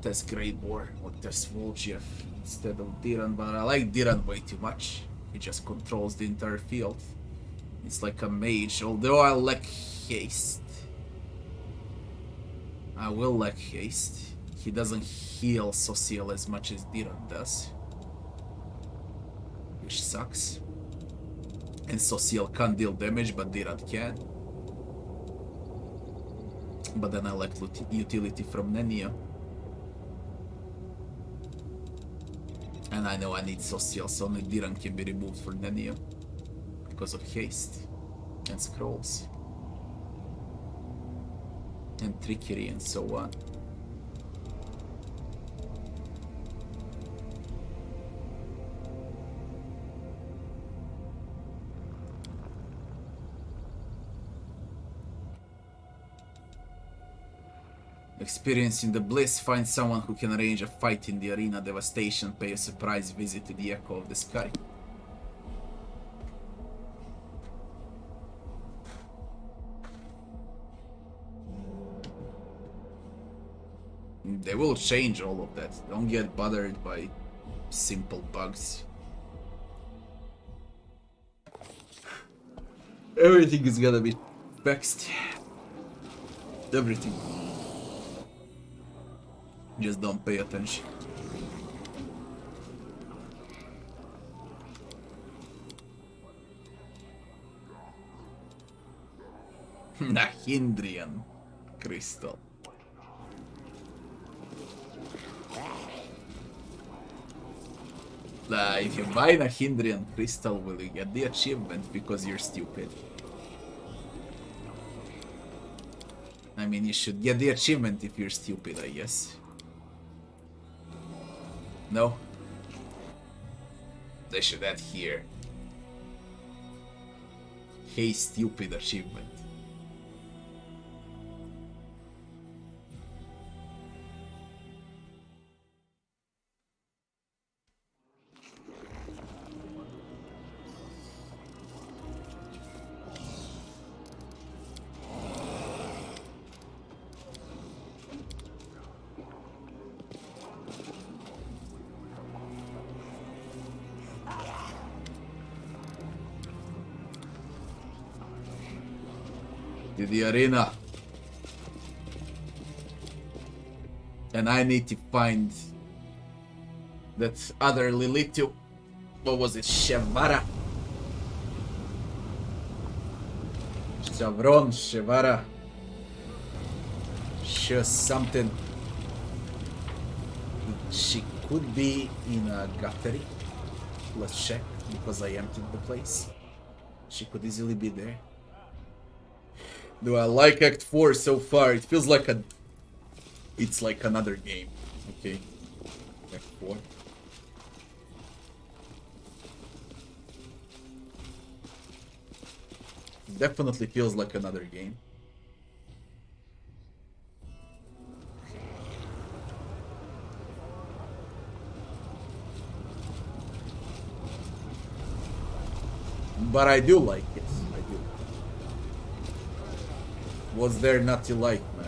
Test Great War or test Voljev instead of Diran, but I like Diran way too much. He just controls the entire field. It's like a mage, although I lack haste. I will lack haste. He doesn't heal social as much as Diran does. Which sucks. And social can't deal damage, but Diran can. But then I lack utility from Nenia. And I know I need social, so only Diran can be removed for Nenia. Because of haste. And scrolls. And trickery and so on. Experiencing the bliss, find someone who can arrange a fight in the arena. Devastation, pay a surprise visit to the Echo of the Sky. They will change all of that. Don't get bothered by simple bugs. Everything is gonna be fixed. Everything. Just don't pay attention. Nahindrian crystal. If you buy a Hindrian crystal, will you get the achievement because you're stupid? I mean, you should get the achievement if you're stupid, I guess. No? They should add here. Hey, stupid achievement. To the arena. And I need to find that other Lilitu. What was it? Shevara? Chavron, Shevara. Just something. She could be in a guttery. Let's check, because I emptied the place. She could easily be there. Do I like Act 4 so far? It feels like it's like another game. Okay. Act 4. Definitely feels like another game. But I do like it. I do. What's there not to like, man?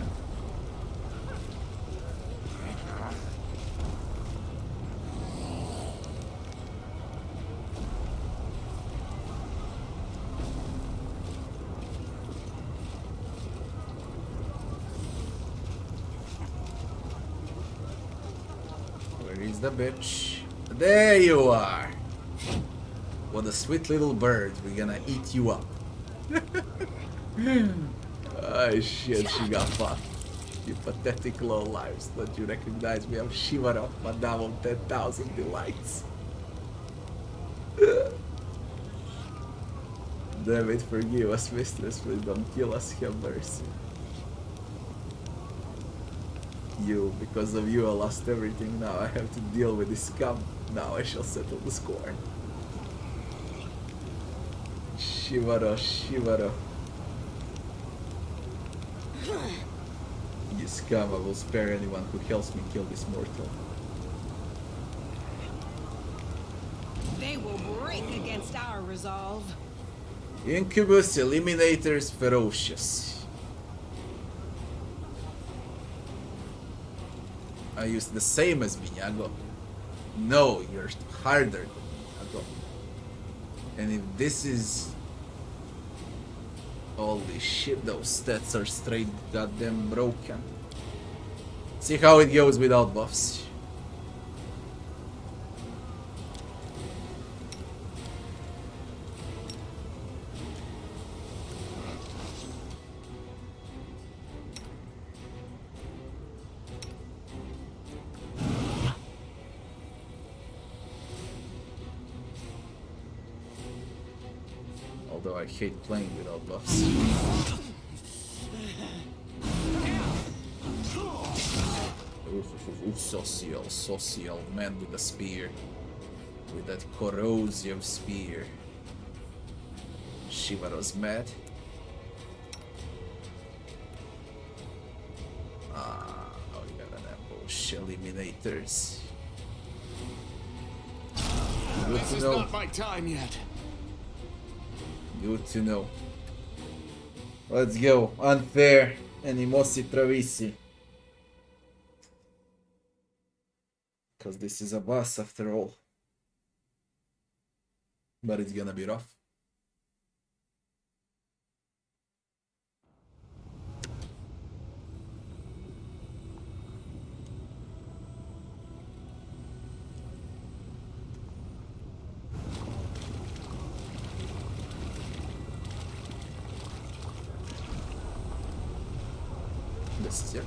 Where is the bitch? There you are! What a sweet little bird. We're gonna eat you up. Oh shit, she got fucked. You pathetic low lives. Don't you recognize me? I'm Shivara, Madame of 10,000 delights. Damn it, forgive us, mistress. Please don't kill us. Have mercy. You, because of you, I lost everything. Now I have to deal with this scum. Now I shall settle the score. Shivara, Shivara. You scum, I will spare anyone who helps me kill this mortal. They will break against our resolve. Incubus Eliminators Ferocious. I use the same as Minyago. No, you're harder than Minyago. And if this is... Holy shit, those stats are straight goddamn broken. See how it goes without buffs. Although I hate playing without buffs. Social man with a spear. With that corrosive spear. Shivara's mad. Ah. Eliminators. Good This to is know. not my time yet. Good to know. Let's go. Unfair. Animosi Travisi. Because this is a boss after all. But it's gonna be rough. This is it.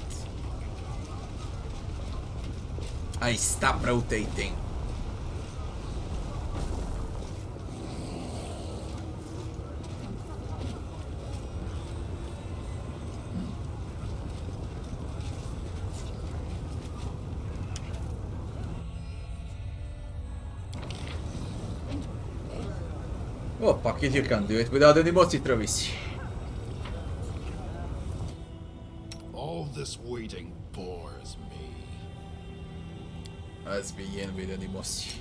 I stop rotating. Oh, fuck it, you can't do it without any emoji, Travis. All this waiting bores me. Let's begin with an emoji.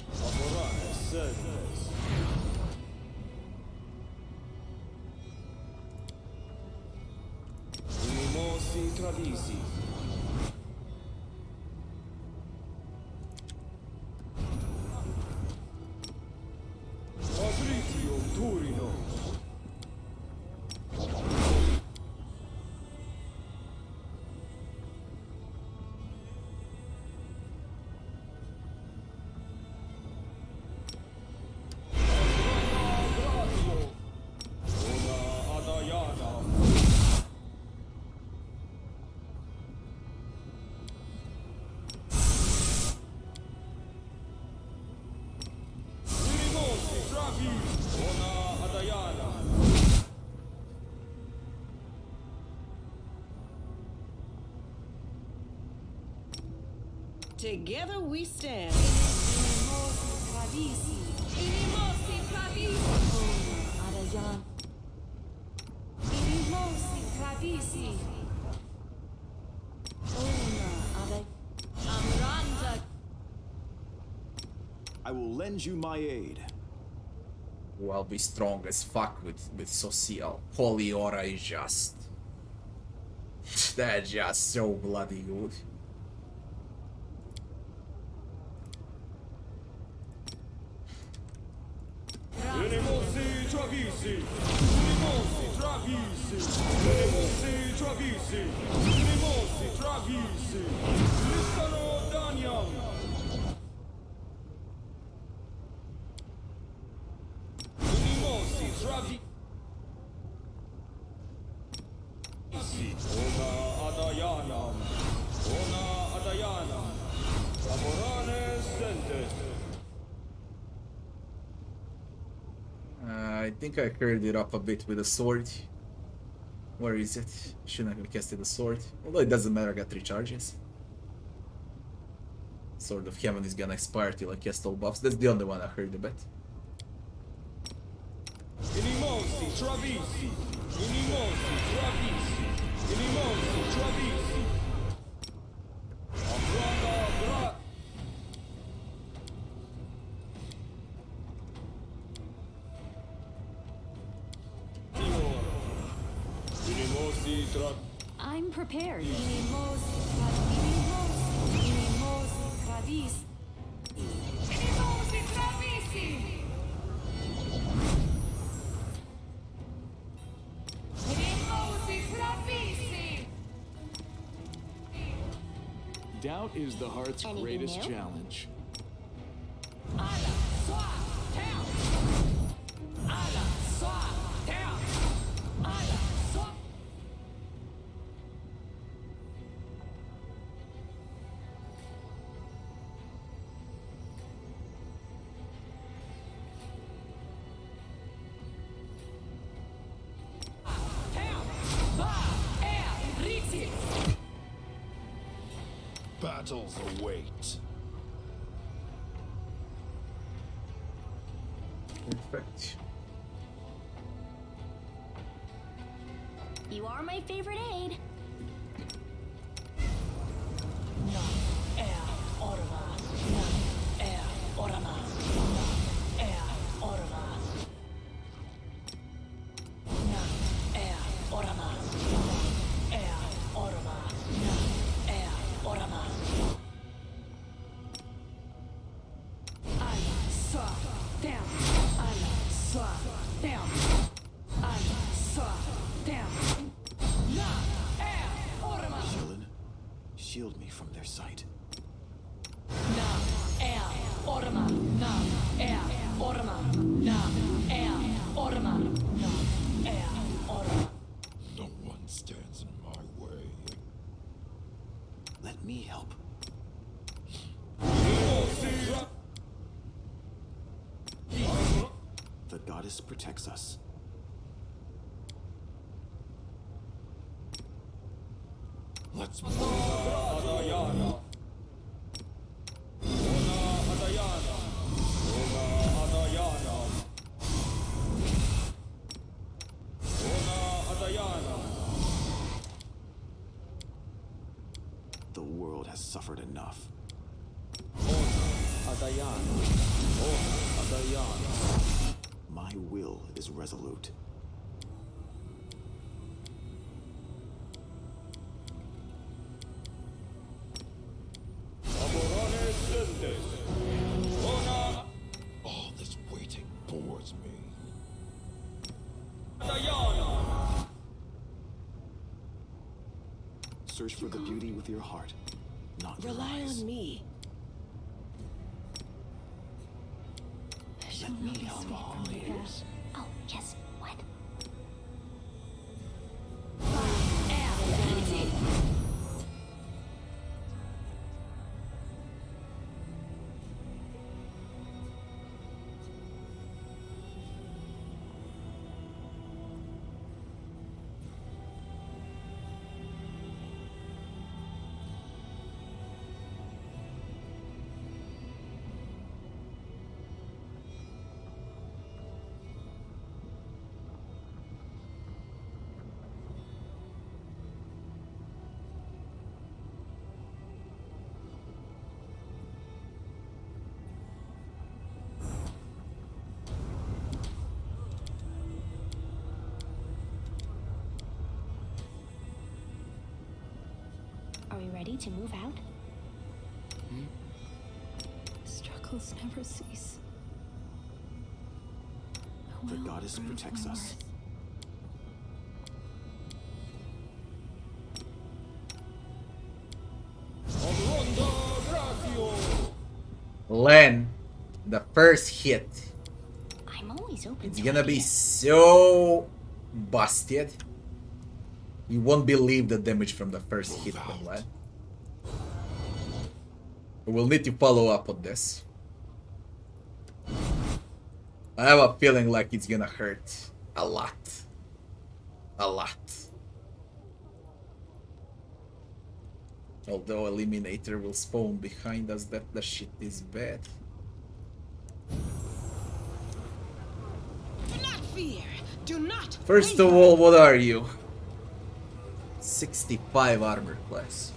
Together we stand. I will lend you my aid. Who I'll be strong as fuck with Social. Holy Aura is just... That's just so bloody good. I think I curled it up a bit with a sword. Where is it? Shouldn't have casted a sword. Although it doesn't matter, I got 3 charges. Sword of Heaven is gonna expire till I cast all buffs. That's the only one I heard about. I'm prepared. Doubt is the heart's Anything greatest new? challenge. Battles await. Perfect. You are my favorite aid. from their sight. No one stands in my way. Let me help. The goddess protects us. Let's move. The world has suffered enough. My will is resolute. All this waiting bores me. Search for the beauty with your heart, not your Rely eyes. on me. Let me help. Oh, yes. What? Are we ready to move out? Struggles never cease. The goddess protects us. Len, the first hit. I'm always open It's to gonna be ideas. so busted. You won't believe the damage from the first hit from Len. We'll need to follow up on this. I have a feeling like it's gonna hurt a lot. A lot. Although Eliminator will spawn behind us, that the shit is bad. Do not fear. Do not. First of all, what are you? 65 armor class.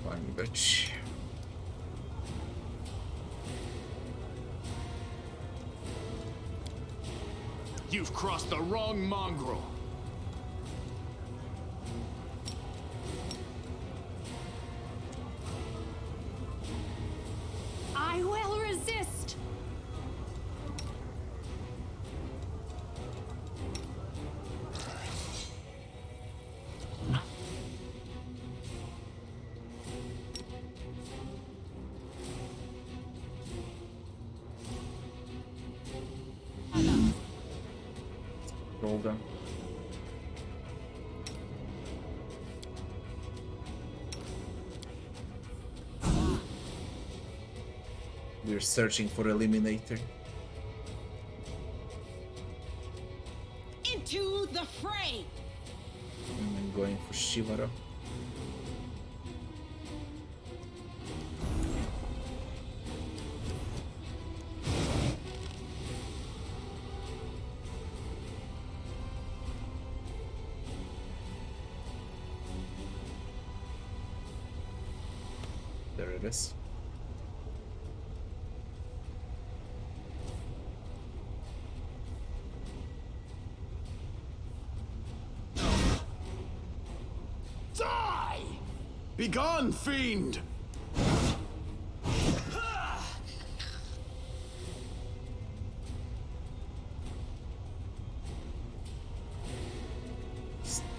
Fine, bitch. You've crossed the wrong mongrel. I will resist. Roll them. We're searching for Eliminator. Into the fray. And I'm going for Shivara. There it is. Die! Begone, fiend!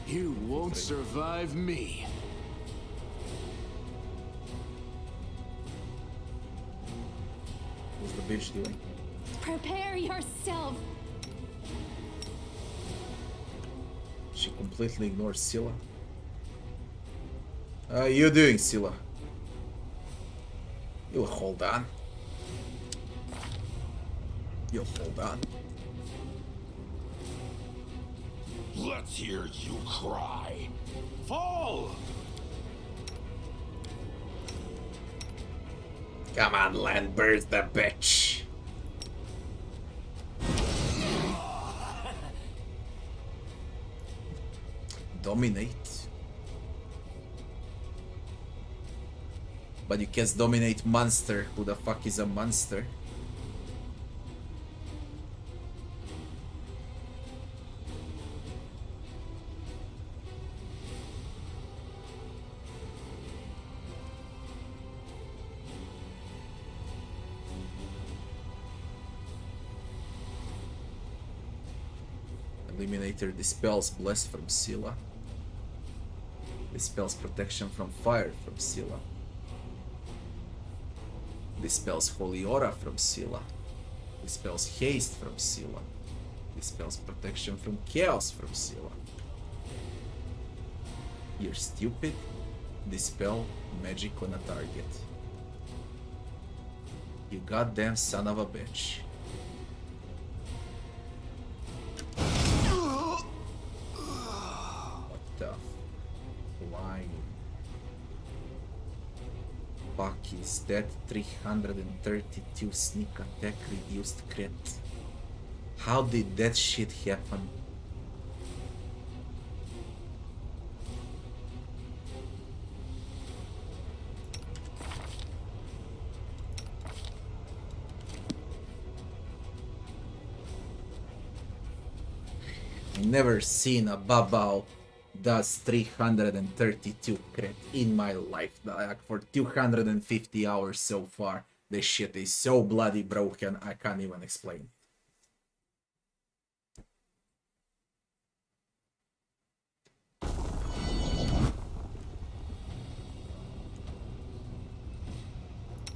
You won't survive me. What's the bitch doing? Prepare yourself. She completely ignores Scylla. How are you doing, Scylla? You'll hold on. You'll hold on. Let's hear you cry. Fall! Come on, Landbirds the bitch. Dominate. But you can't dominate monster. Who the fuck is a monster? Eliminator dispels Blessed from Scylla. Dispels protection from fire from Scylla. Dispels Holy Aura from Scylla. Dispels haste from Scylla. Dispels protection from chaos from Scylla. You're stupid. Dispel magic on a target. You goddamn son of a bitch. What the flying fuck is that? 332 sneak attack reduced crit. How did that shit happen? Never seen a Babao does 332 crit in my life. Like for 250 hours so far. This shit is so bloody broken, I can't even explain.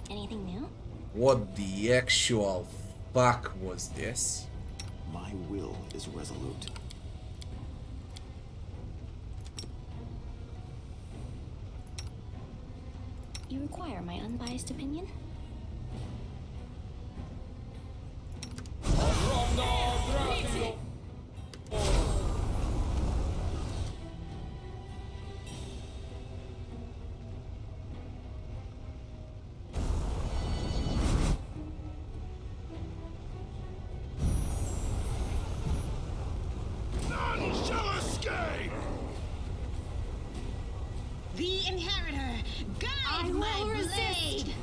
Anything new? What the actual fuck was this? My will is resolute. You require my unbiased opinion? None shall escape! The inheritor, guide my blade.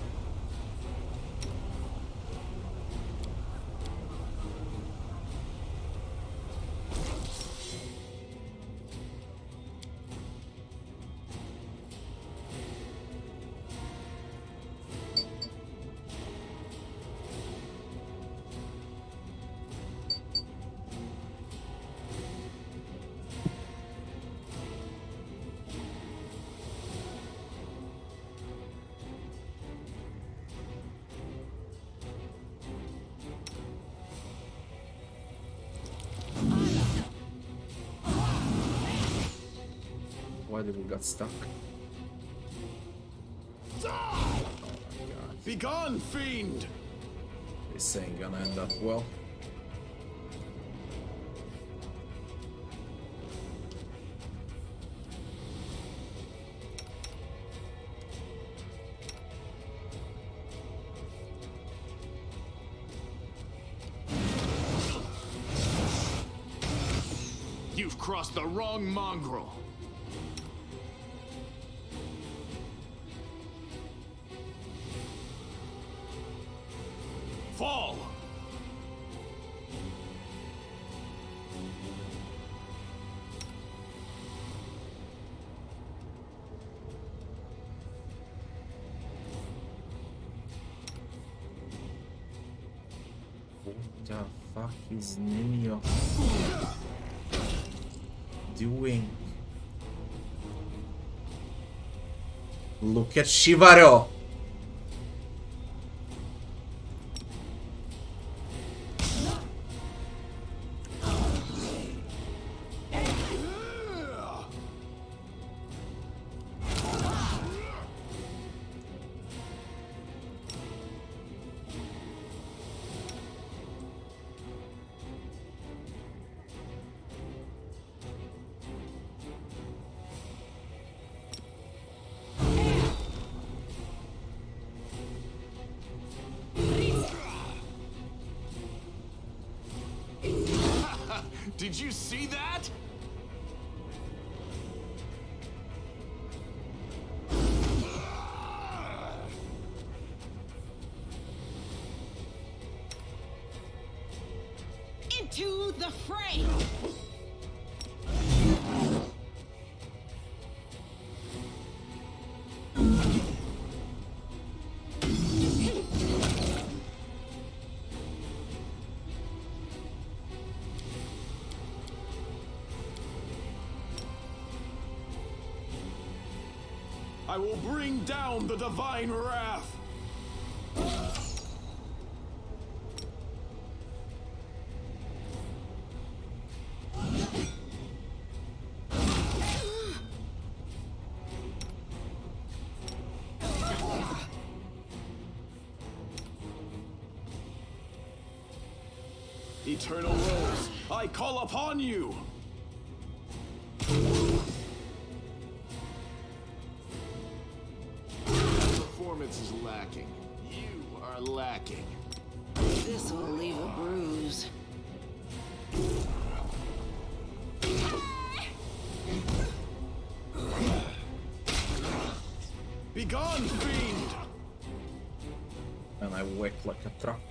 Why did we got stuck? Die! Begone, fiend! This ain't gonna end up well. You've crossed the wrong mongrel. Fall! What the fuck is Nimio doing? Look at Shivaro! Did you see that? Into the fray! I will bring down the divine wrath. Eternal Rose, I call upon you! Performance is lacking. You are lacking. This will leave a bruise. Begone, fiend! And I whack like a truck.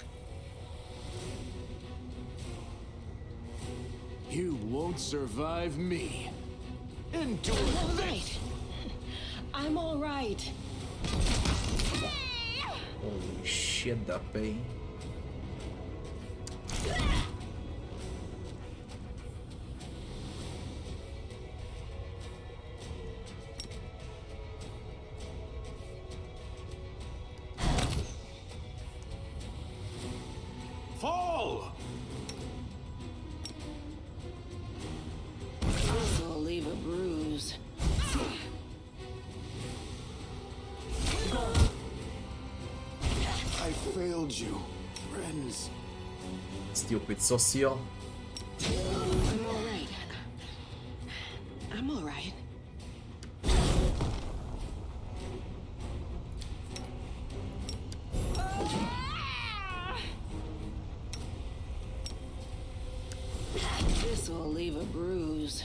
You won't survive me. Endure All this! right. I'm all right. Holy shit, that pain. Fall! This will leave a bruise. I failed you, friends. Stupid social. I'm all right. I'm all right. This will leave a bruise.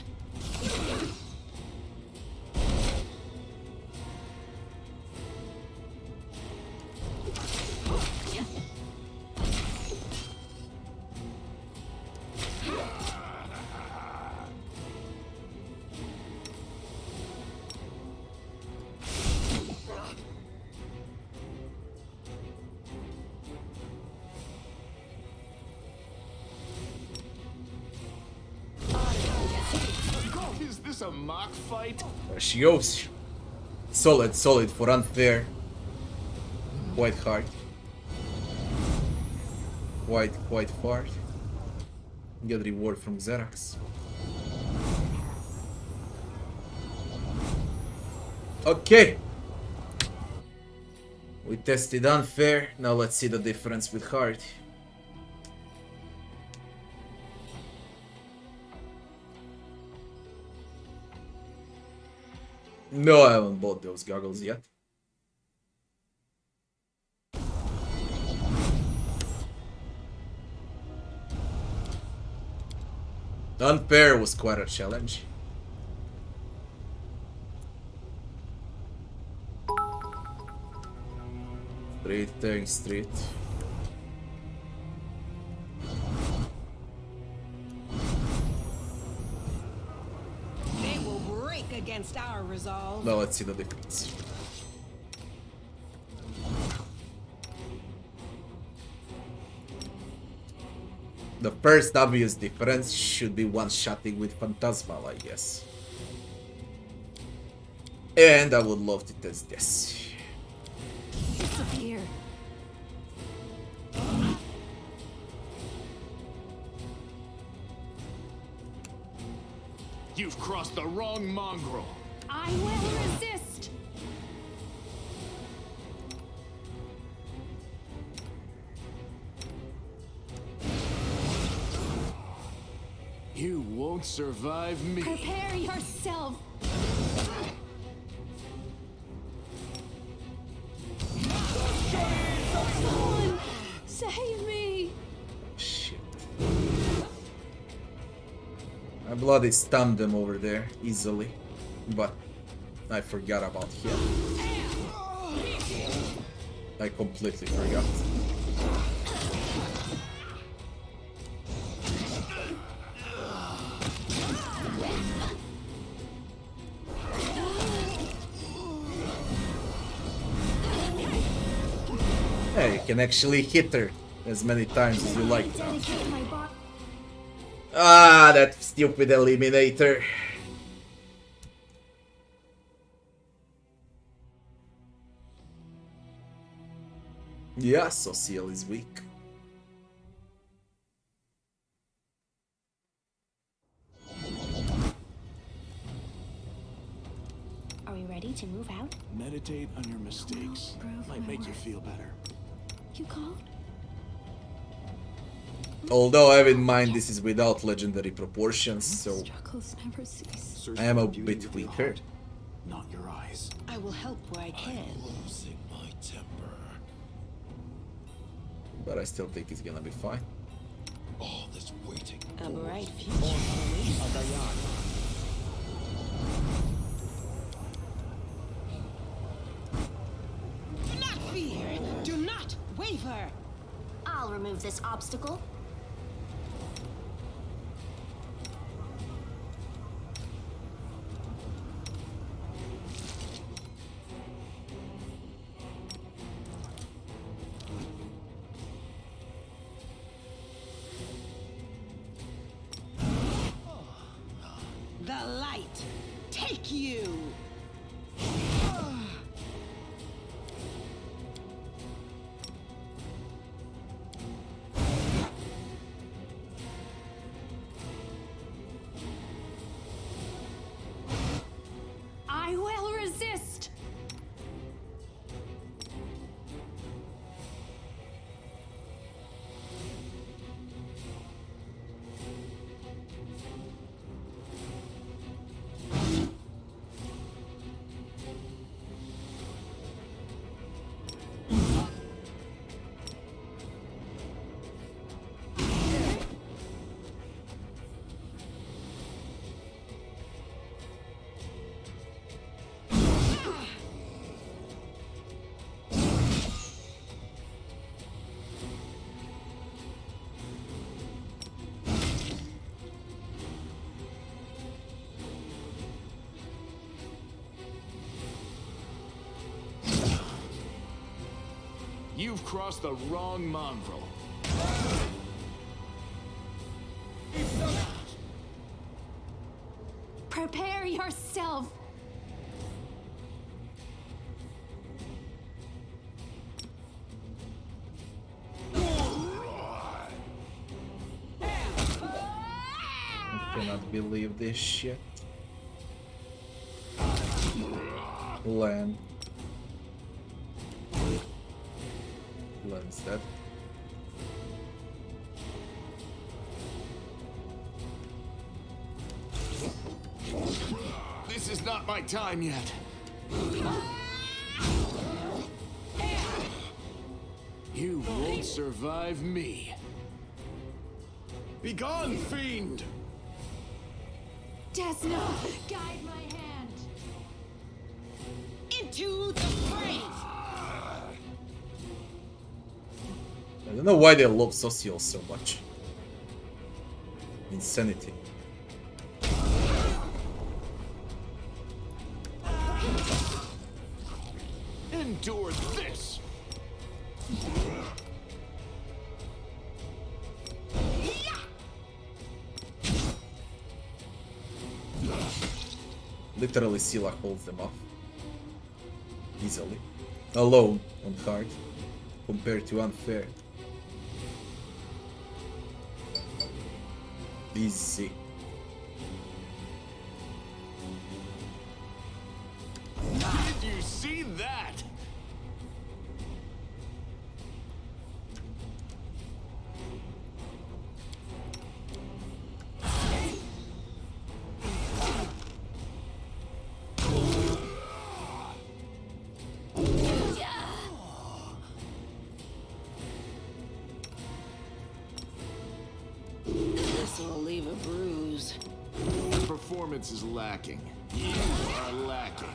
Is this a mock fight? There she goes. Solid, solid for unfair. Quite hard. Quite hard. Get reward from Xerax. Okay. We tested unfair. Now let's see the difference with hard. No, I haven't bought those goggles yet. Unfair was quite a challenge. Street. They will break against our resolve. Now let's see the difference. The first obvious difference should be one-shotting with Phantasmal, I guess. And I would love to test this. Disappear. You've crossed the wrong mongrel. I will resist. You won't survive me. Prepare yourself. Someone save me. Shit. I bloody stunned them over there easily, but I forgot about him. I completely forgot. Hey, you can actually hit her as many times as you like now. Dedicate my body. Ah, that stupid eliminator. Yeah, Social is weak. Are we ready to move out? Meditate on your mistakes. Might make you feel better. You called? Although I have in mind this is without legendary proportions, so Struggles never cease. Search I am for a beauty bit with your weaker. heart, not your eyes. I will help where I can. Losing my temper. But I still think it's gonna be fine. All this waiting. A bright future for me. Do not fear. Do not waver. I'll remove this obstacle. The light. Take you. I will resist. You've crossed the wrong mongrel. Prepare yourself. I cannot believe this shit. Land. Land's dead. This is not my time yet. You won't survive me. Begone, fiend! Desna, guide my hand. Into the fray. I don't know why they love Social so much. Insanity. Endure this! Literally, Sila holds them off. easily. Alone on hard compared to unfair. Easy. Did you see that? This'll leave a bruise. Performance is lacking. You are lacking.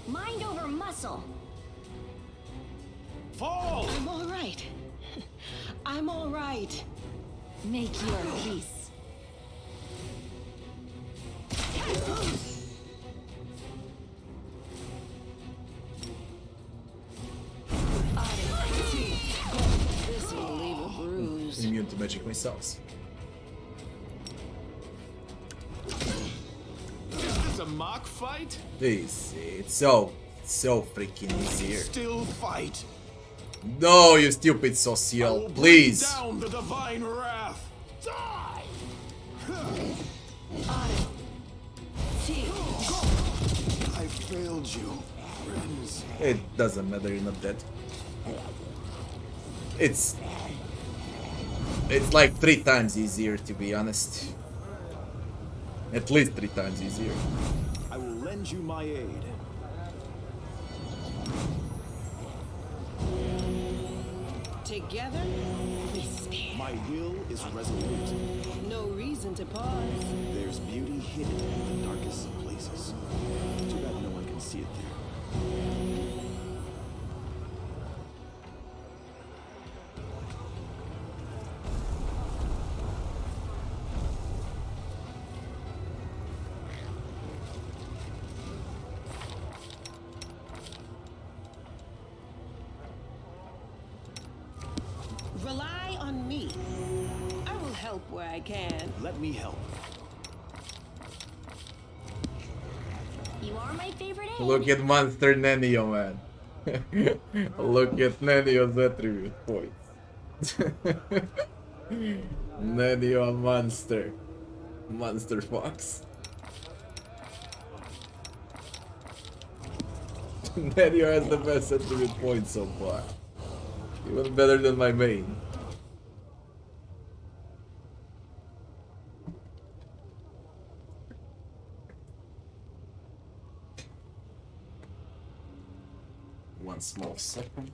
Mind over muscle. Fall! I'm all right. I'm all right. Make your peace. This'll leave a bruise. Immune to magic missiles. Is this a mock fight? Easy. It's so freaking easy here. Still fight. No, you stupid I social. will Please. bring down the divine wrath. Die! I failed you, friends. It doesn't matter, you're not dead. It's like 3 times easier, to be honest. At least 3 times easier. I will lend you my aid. Together, we stand. My will is resolute. No reason to pause. There's beauty hidden in the darkest of places. Too bad no one can see it there. Rely on me. I will help where I can. Let me help. You are my favorite aid. Look at Monster Nenio, man. Look at Nenio's attribute points. Nenio a monster. Monster Fox. Nenio has the best attribute points so far. Even better than my main. One small second.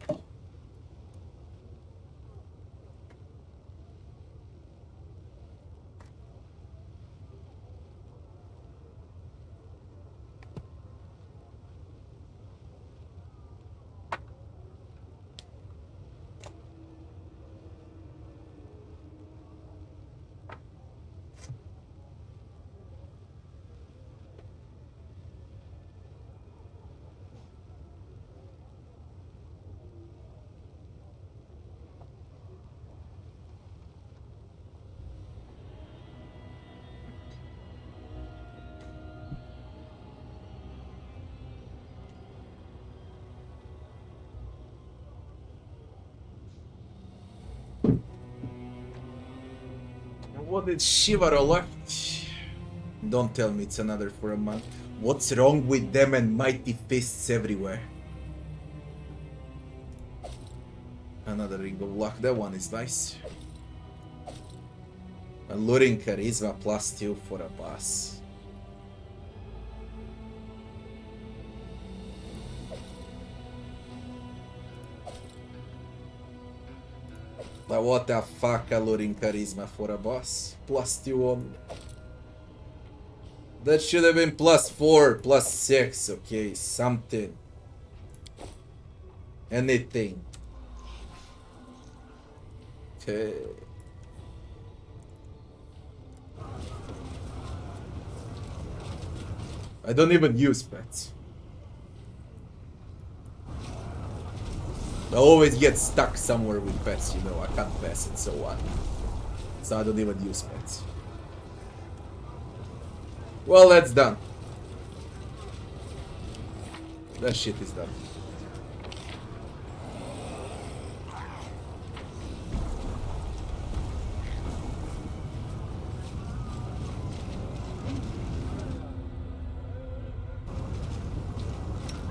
What did Shivaro left? Don't tell me it's another for a month. What's wrong with them and mighty fists everywhere? Another ring of luck. That one is nice. Alluring charisma +2 for a boss. But what the fuck, alluring charisma for a boss? +2 on. That should have been +4, +6, okay, something. Anything. Okay. I don't even use pets. I always get stuck somewhere with pets, you know, I can't pass and so on. So I don't even use pets. Well, that's done. That shit is done.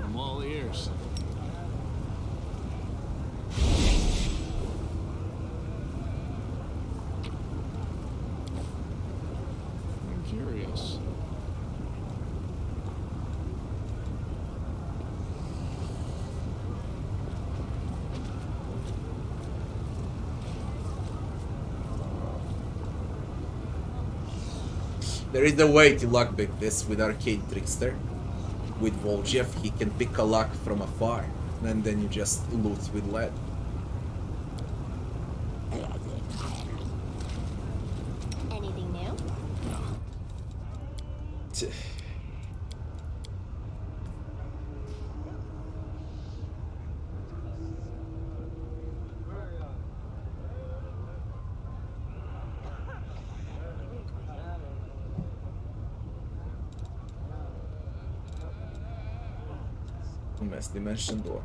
I'm all ears. I'm curious. There is a way to lockpick this with Arcade Trickster. With Voljev, he can pick a lock from afar, and then you just loot with lead. Anything new? Mass dimension door.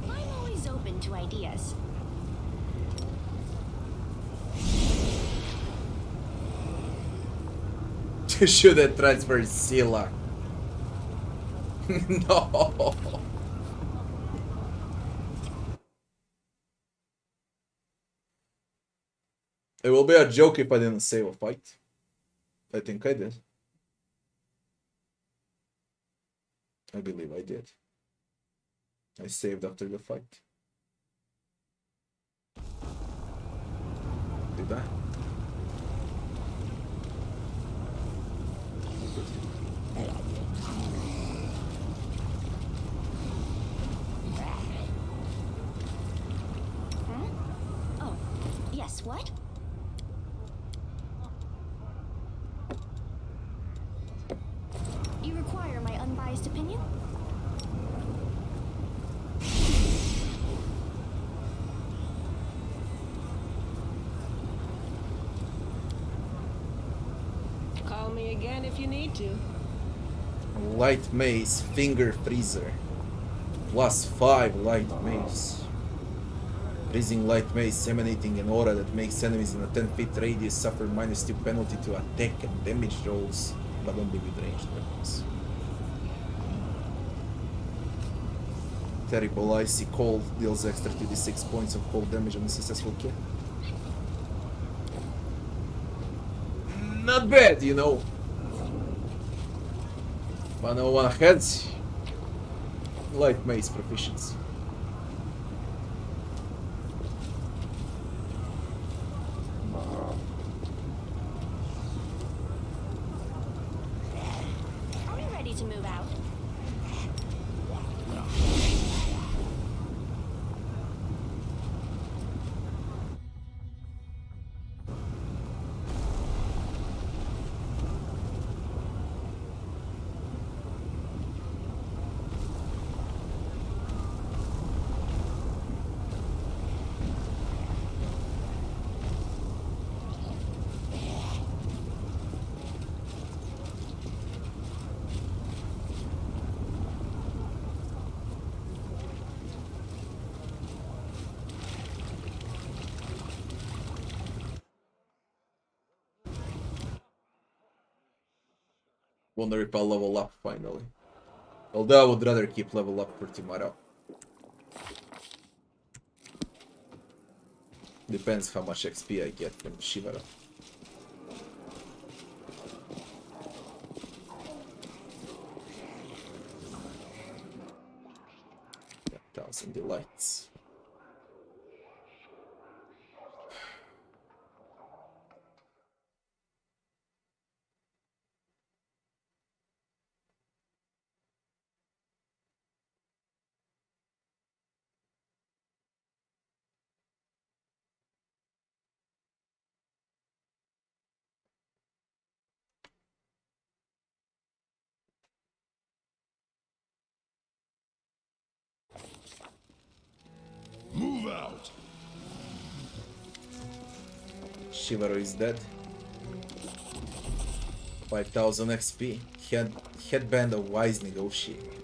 I'm always open to ideas. Should have transferred Sila. No. It will be a joke if I didn't save a fight. I think I did. I believe I did. I saved after the fight. Did I? Huh? Oh, yes, what? You require my unbiased opinion? Call me again if you need to. Light mace, finger freezer. +5 light mace. Freezing light mace emanating an aura that makes enemies in a 10 feet radius suffer -2 penalty to attack and damage rolls, but only with ranged weapons. Terrible icy cold deals extra 2d6 points of cold damage on a successful kill. Not bad, you know. 101 heads. Light mace proficiency. Are we ready to move out? Wonder if I'll level up finally. Although I would rather keep level up for tomorrow. Depends how much XP I get from Shivara. Yeah, 1,000 delights. Move out. Shivaro is dead. 5,000 XP. Headband of Wise Negotiator.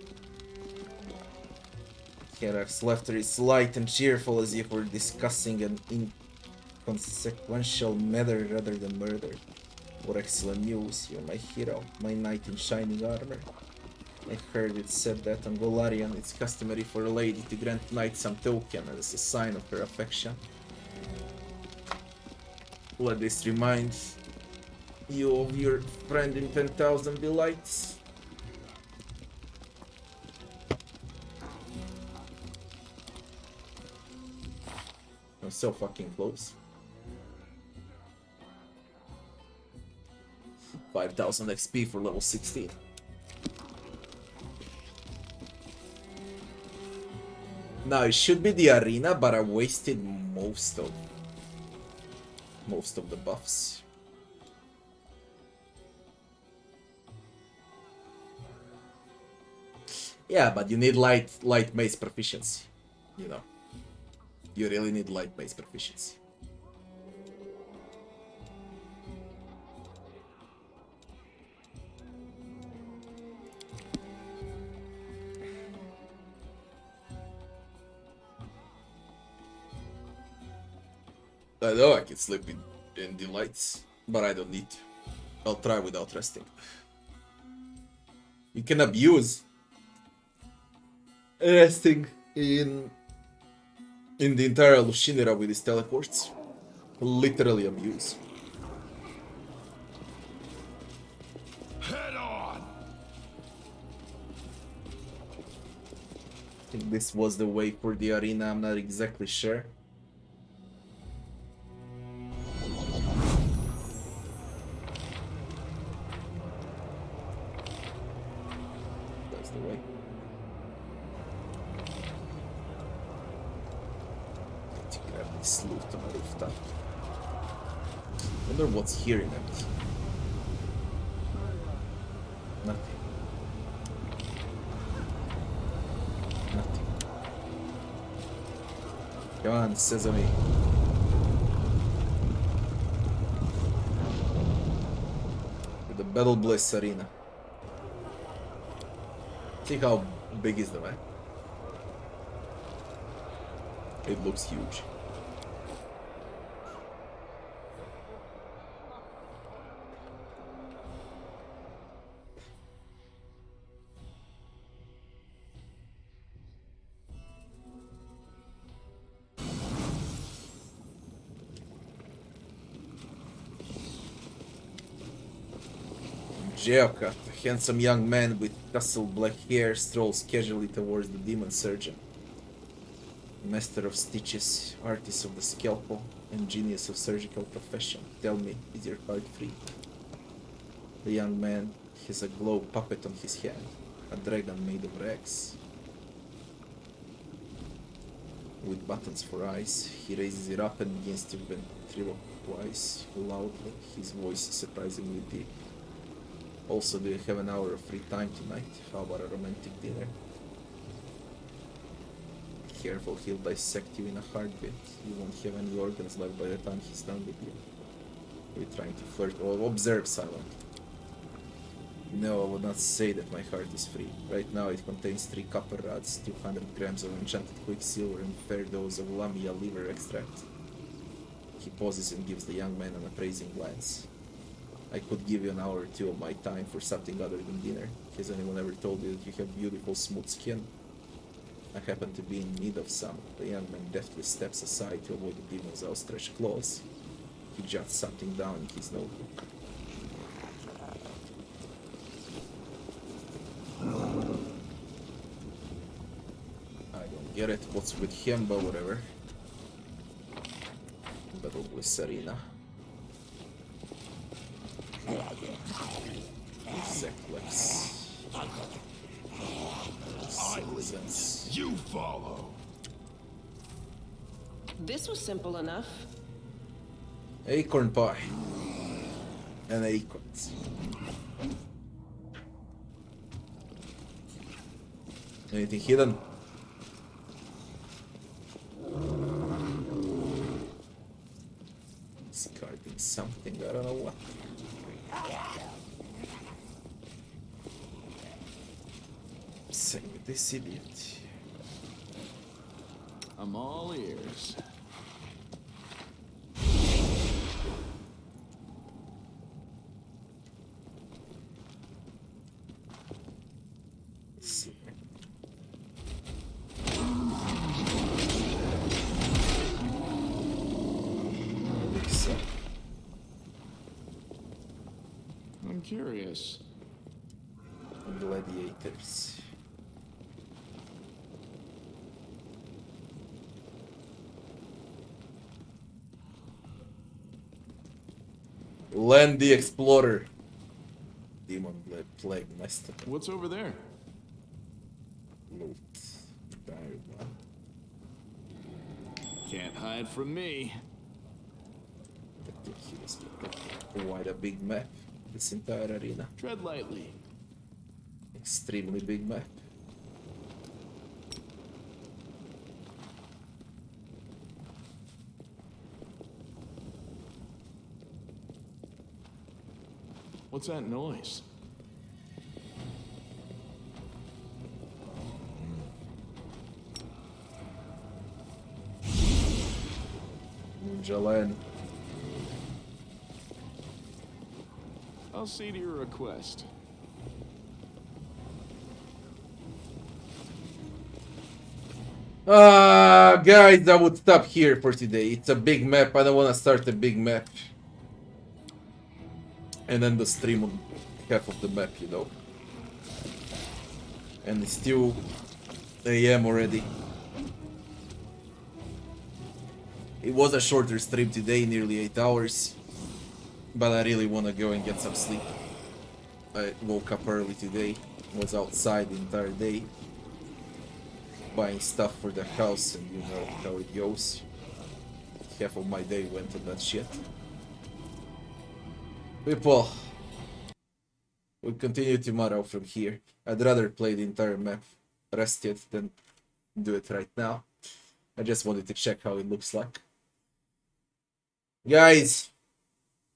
Herax's laughter is light and cheerful as if we're discussing an inconsequential matter rather than murder. What excellent news, you're my hero, my knight in shining armor. I heard it said that on Golarion it's customary for a lady to grant knight some token as a sign of her affection. Let this remind you of your friend in 10,000 delights. I'm so fucking close. 5,000 XP for level 16. Now it should be the arena, but I wasted most of the buffs. Yeah, but you need light mace proficiency. You know, you really need light mace proficiency. I know I can sleep in the lights, but I don't need to. I'll try without resting. You can abuse resting in the entire Lushinira with his teleports. Literally abuse. Head on! I think this was the way for the arena, I'm not exactly sure. That's the way. To grab this loot on the rooftop. Wonder what's here in it. Nothing. Nothing. Come on, Sesame. To the Battle Bliss Arena. See how big is the map? It looks huge. Geocat, a handsome young man with tousled black hair, strolls casually towards the demon surgeon. Master of stitches, artist of the scalpel, and genius of surgical profession. Tell me, is your heart free? The young man has a glow puppet on his hand, a dragon made of rags. With buttons for eyes, he raises it up and begins to ventriloquize loudly, his voice surprisingly deep. Also, do you have an hour of free time tonight? How about a romantic dinner? Careful, he'll dissect you in a heartbeat. You won't have any organs left by the time he's done with you. We're trying to flirt or observe silently. No, I would not say that my heart is free. Right now it contains 3 copper rods, 200 grams of enchanted quicksilver, and a fair dose of lamia liver extract. He pauses and gives the young man an appraising glance. I could give you an hour or two of my time for something other than dinner. Has anyone ever told you that you have beautiful smooth skin? I happen to be in need of some. The young man deftly steps aside to avoid the demon's outstretched claws. He jots something down in his notebook. I don't get it, what's with him, but whatever. Battle Bliss Arena. Zeklex. Citizens. You follow. This was simple enough. Acorn pie. And acorns. Anything hidden? Discarding something, I don't know what. Same with this idiot. I'm all ears. Let's see. So, I'm curious. gladiators. Land the Explorer. Demon Plague Master. What's over there? Loot. Very well. Can't hide from me. Ridiculous. Quite a big map. This entire arena. Tread lightly. Extremely big map. What's that noise? Ninja Land. I'll see to your request. Guys, I would stop here for today. It's a big map. I don't want to start a big map and then the stream on half of the map, you know. And it's still AM already. It was a shorter stream today, nearly 8 hours, but I really want to go and get some sleep. I woke up early today, was outside the entire day, buying stuff for the house, and you know how it goes. Half of my day went on that shit. People, we'll continue tomorrow from here. I'd rather play the entire map, rest it, than do it right now. I just wanted to check how it looks like. Guys,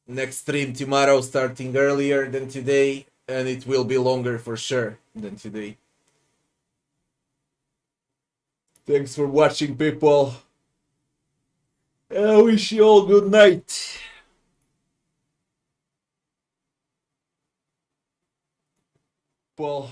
next stream tomorrow starting earlier than today, and it will be longer for sure than today. Thanks for watching, people. I wish you all good night. Well.